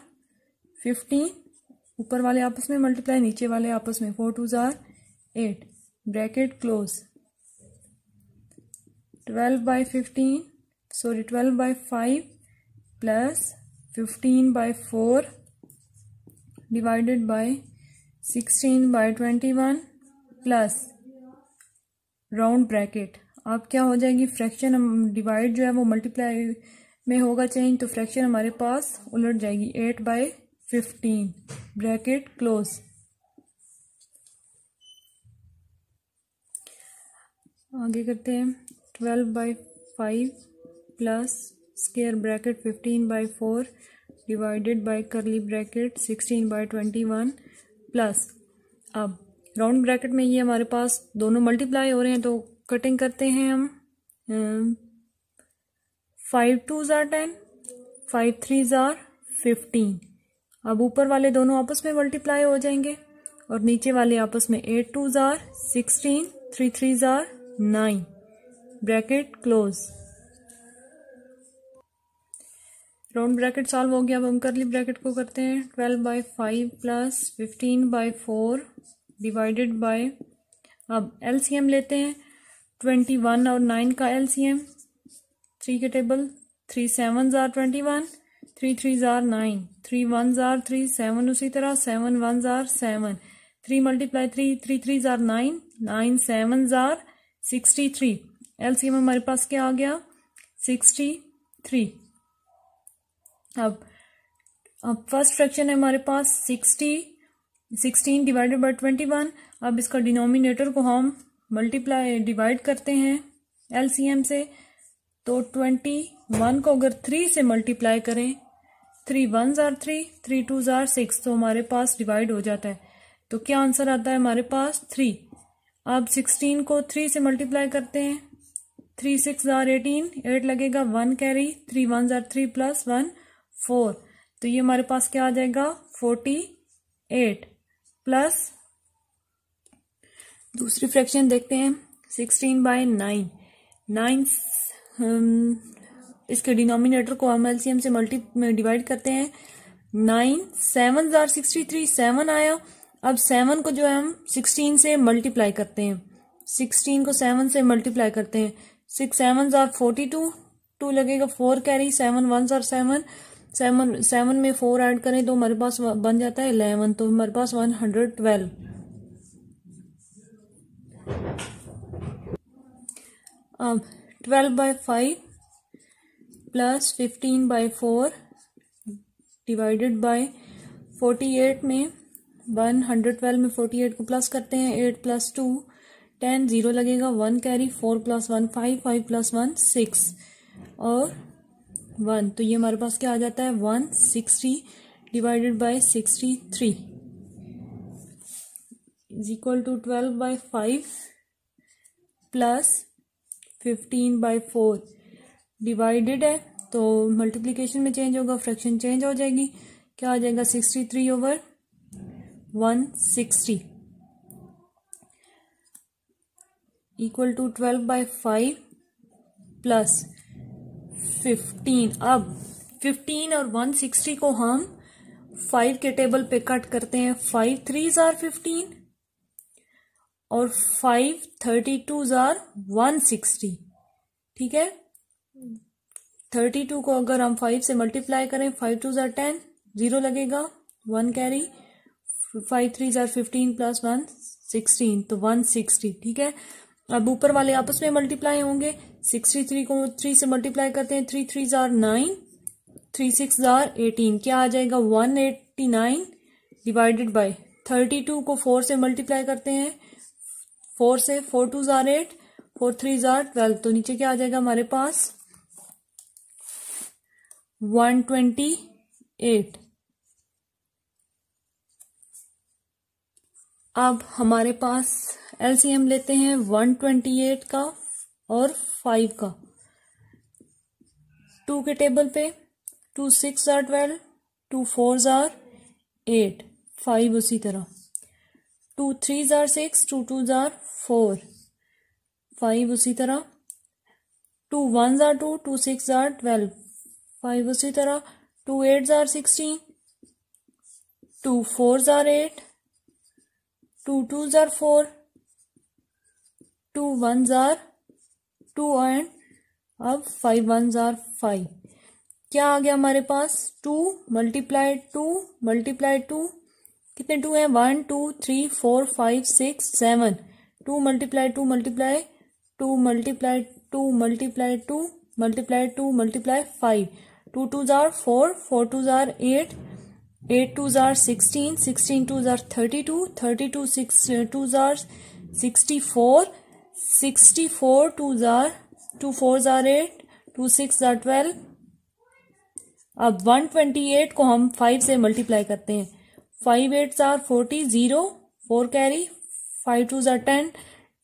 15, ऊपर वाले आपस में मल्टीप्लाई नीचे वाले आपस में, 4 2 jar 8 bracket close, 12/5 plus 15/4 divided by 16/21 plus round bracket. अब क्या हो जाएगी फ्रैक्शन, डिवाइड जो है वो मल्टीप्लाई में होगा चेंज, तो फ्रैक्शन हमारे पास उलट जाएगी 8/15 ब्रैकेट क्लोज। आगे करते हैं 12/5 plus square bracket 15/4 divided by curly bracket 16/21 plus, अब राउंड ब्रैकेट में ये हमारे पास दोनों मल्टीप्लाई हो रहे हैं तो कटिंग करते हैं हम। 5 2s are 10, 5 3s are 15। अब ऊपर वाले दोनों आपस में मल्टीप्लाई हो जाएंगे और नीचे वाले आपस में 8 2s are 16, 3 3s are 9, bracket close. Round bracket solve हो गया। अब हम करली ब्रैकेट को करते हैं 12/5 प्लस 15/4 डिवाइडेड बाय, अब एलसीएम लेते हैं 21 और 9 का एलसीएम 3 के table, 3 7s are 21, 3 3s are 9, 3 1s are 3, 7 उसी तरह, 7 1s are 7, 3 multiply 3, 3 3s are 9, 9 7s are 63। LCM हमारे पास क्या आ गया 63। अब फर्स्ट फ्रैक्शन है हमारे पास 16 डिवाइडेड बाय 21। अब इसका डिनोमिनेटर को हम मल्टीप्लाई डिवाइड करते हैं एलसीएम से, तो 21 को अगर 3 से मल्टीप्लाई करें, 3 1s are 3, 3 2s are 6, तो हमारे पास डिवाइड हो जाता है। तो क्या आंसर आता है हमारे पास 3। अब 16 को 3 से मल्टीप्लाई करते हैं, 3 6 are 18, 8 लगेगा, 1 कैरी, 3 1s are 3 प्लस 1 4, तो ये हमारे पास क्या आ जाएगा 48 प्लस, दूसरी फ्रैक्शन देखते हैं 16/9, 9 इसके डिनोमिनेटर को हम एलसीएम से डिवाइड करते हैं, 9 7s are 63, 7 आया। अब 7 को जो है हम 16 से मल्टीप्लाई करते हैं, 16 को 7 से मल्टीप्लाई करते हैं, 6 7s are 42, 2 लगेगा, 4 कैरी, 7 1s are 7, 7 में 4 ऐड करें तो हमारे पास बन जाता है 11, तो हमारे पास 112। अब 12/5 प्लस 15/4 डिवाइडेड बाय 48 में 112 में 48 को प्लस करते हैं, 8 प्लस 2 10, 0 लगेगा, 1 कैरी, 4 प्लस 1 5, 5 प्लस 1 6 और 1, तो ये हमारे पास क्या आ जाता है 160 divided by 63 is equal to 12/5 plus 15/4 divided है तो मल्टीप्लिकेशन में चेंज होगा, फ्रैक्शन चेंज हो जाएगी, क्या आ जाएगा 63/160 इक्वल टू 12/5 प्लस 15। अब 15 और 160 को हम 5 के टेबल पे कट करते हैं, 5 3s are 15 और 5 32s are 160, ठीक है। 32 को अगर हम 5 से मल्टीप्लाई करें, 5 2s are 10, 0 लगेगा, 1 कैरी, 5 3s are 15 प्लस 1 16, तो 160, ठीक है। अब ऊपर वाले आपस में मल्टीप्लाई होंगे, 63 को 3 से मल्टीप्लाई करते हैं, 3 3s are 9, 3 6s are 18, क्या आ जाएगा 189 डिवाइडेड बाय 32 को 4 से मल्टीप्लाई करते हैं, 4 से 4 2s are 8, 4 3s are 12, तो नीचे क्या आ जाएगा हमारे पास 128। अब हमारे पास एलसीएम लेते हैं 128 का और 5 का, 2 के टेबल पे 2 6 are 12, 2 4s are 8, 5 उसी तरह, 2 3s are 6, 2 2s are 4, 5 उसी तरह, 2 1s are 2, 2 6 are 12, 5 उसी तरह, 2 8s are 16, 2 4s are 8, 2 2s are 4, 2 1s are 2 and अब 5 1s are 5, क्या आ गया हमारे पास 2 मल्टीप्लाई 2 कितने 2 हैं 1 2 3 4 5 6 7, 2 multiply 2 multiply 2 multiply 2 multiply 2 multiply 2 multiply 5, 2 2s are 4, 4 2s are 8, 8 2s are 16, 16 2s are 32, 32 6 2s are 64, 64 2 jar 2 4 jar 8 2 6 jar 12। अब 128 को हम 5 से मल्टीप्लाई करते हैं। 5 8 जार 40 0 4 कैरी 5 2 जार 10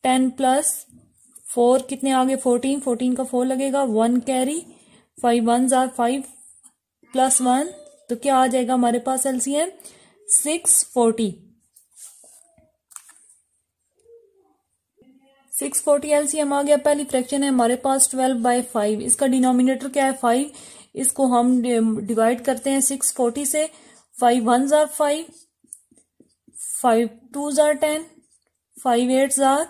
10 प्लस 4 कितने आगे 14 14 का 4 लगेगा 1 कैरी 5 1 जार 5 प्लस 1 तो क्या आ जाएगा हमारे पास एलसीएम 640। 640 एलसीएम आ गया। पहली फ्रैक्शन है हमारे पास 12/5, इसका डिनोमिनेटर क्या है 5, इसको हम डिवाइड करते हैं 640 से। 5 1 जार 5 5 2 जार 10 5 8 जार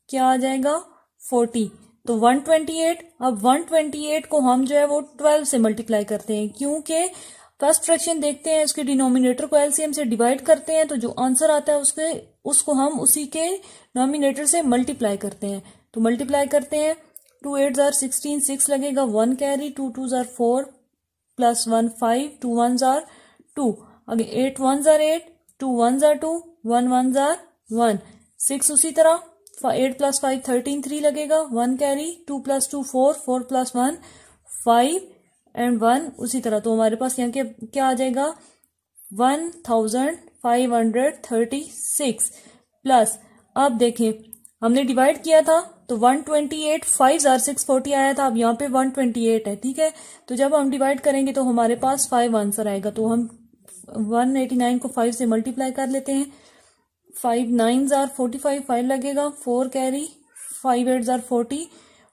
क्या आ जाएगा 40 तो 128। अब 128 को हम जो है वो 12 से मल्टीप्लाई करते हैं, क्योंकि फर्स्ट फ्रैक्शन देखते हैं उसके डिनोमिनेटर को एलसीएम से डिवाइड करते हैं तो जो आंसर आता है उसको हम उसी के नॉमिनेटर से मल्टीप्लाई करते हैं। तो मल्टीप्लाई करते हैं 2 8 जार 16 6 लगेगा 1 कैरी 2 2 जार 4 प्लस 1 5 2 1 जार 2 आगे 8 1 जार 8 2 1 जार 2 1 1 जार 1 6 उसी तरह 8 प्लस 5 13 3 लगेगा 1 कैरी 2 प्लस 2 4 4 प्लस 1 5 एंड 1 उसी तरह। तो हमारे पास यहाँ क्या आ जाएगा 1536 प्लस अब देखें हमने डिवाइड किया था तो 128 5 जार 640 आया था, अब यहाँ पे 128 है, ठीक है। तो जब हम डिवाइड करेंगे तो हमारे पास 5 आंसर आएगा। तो हम 189 को 5 से मल्टीप्लाई कर लेते हैं। 5 9 जार 45 5 लगेगा 4 कैरी 5 8 जार 40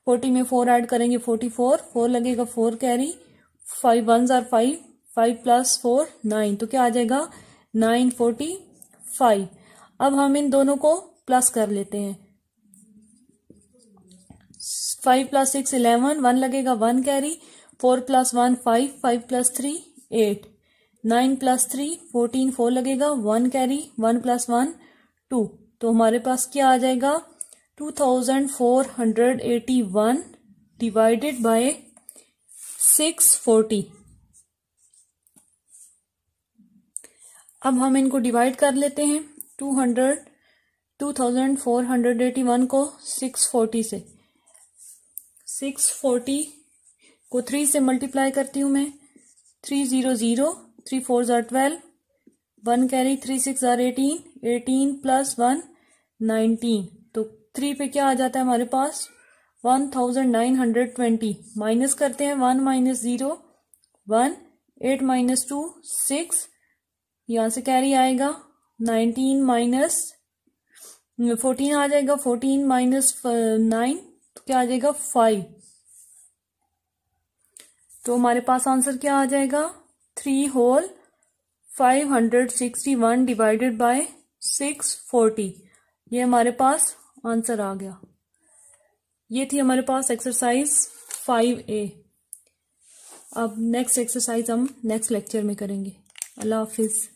40 में 4 ऐड करेंगे 44 4 लगेगा 4 कैरी 5 1 जार 5 5 प्लस 4 9 तो क्या आ जाएगा 945। अब हम इन दोनों को प्लस कर लेते हैं। 5 प्लस 6 11 1 लगेगा 1 कैरी 4 प्लस 1 5 5 प्लस 3 8 9 प्लस 3 14 4 लगेगा 1 कैरी 1 प्लस 1 2 तो हमारे पास क्या आ जाएगा 2481 डिवाइडेड बाय 640। अब हम इनको डिवाइड कर लेते हैं 2481 को 640 से। 640 को 3 से मल्टीप्लाई करती हूं मैं 300 3 4 जार 12 1 कैरी 3 6 जार 18 18 प्लस 1 19 तो 3 पे क्या आ जाता है हमारे पास 1920 माइनस करते हैं 1 माइनस 0 1 8 माइनस 2 6 यहां से कैरी आएगा 19 माइनस 14 आ जाएगा 14 माइनस 9 तो क्या आ जाएगा 5 तो हमारे पास आंसर क्या आ जाएगा 3 होल 561 डिवाइडेड बाय 640 ये हमारे पास आंसर आ गया। ये थी हमारे पास एक्सरसाइज 5A। अब नेक्स्ट एक्सरसाइज हम नेक्स्ट लेक्चर में करेंगे। अल्लाह हाफिज।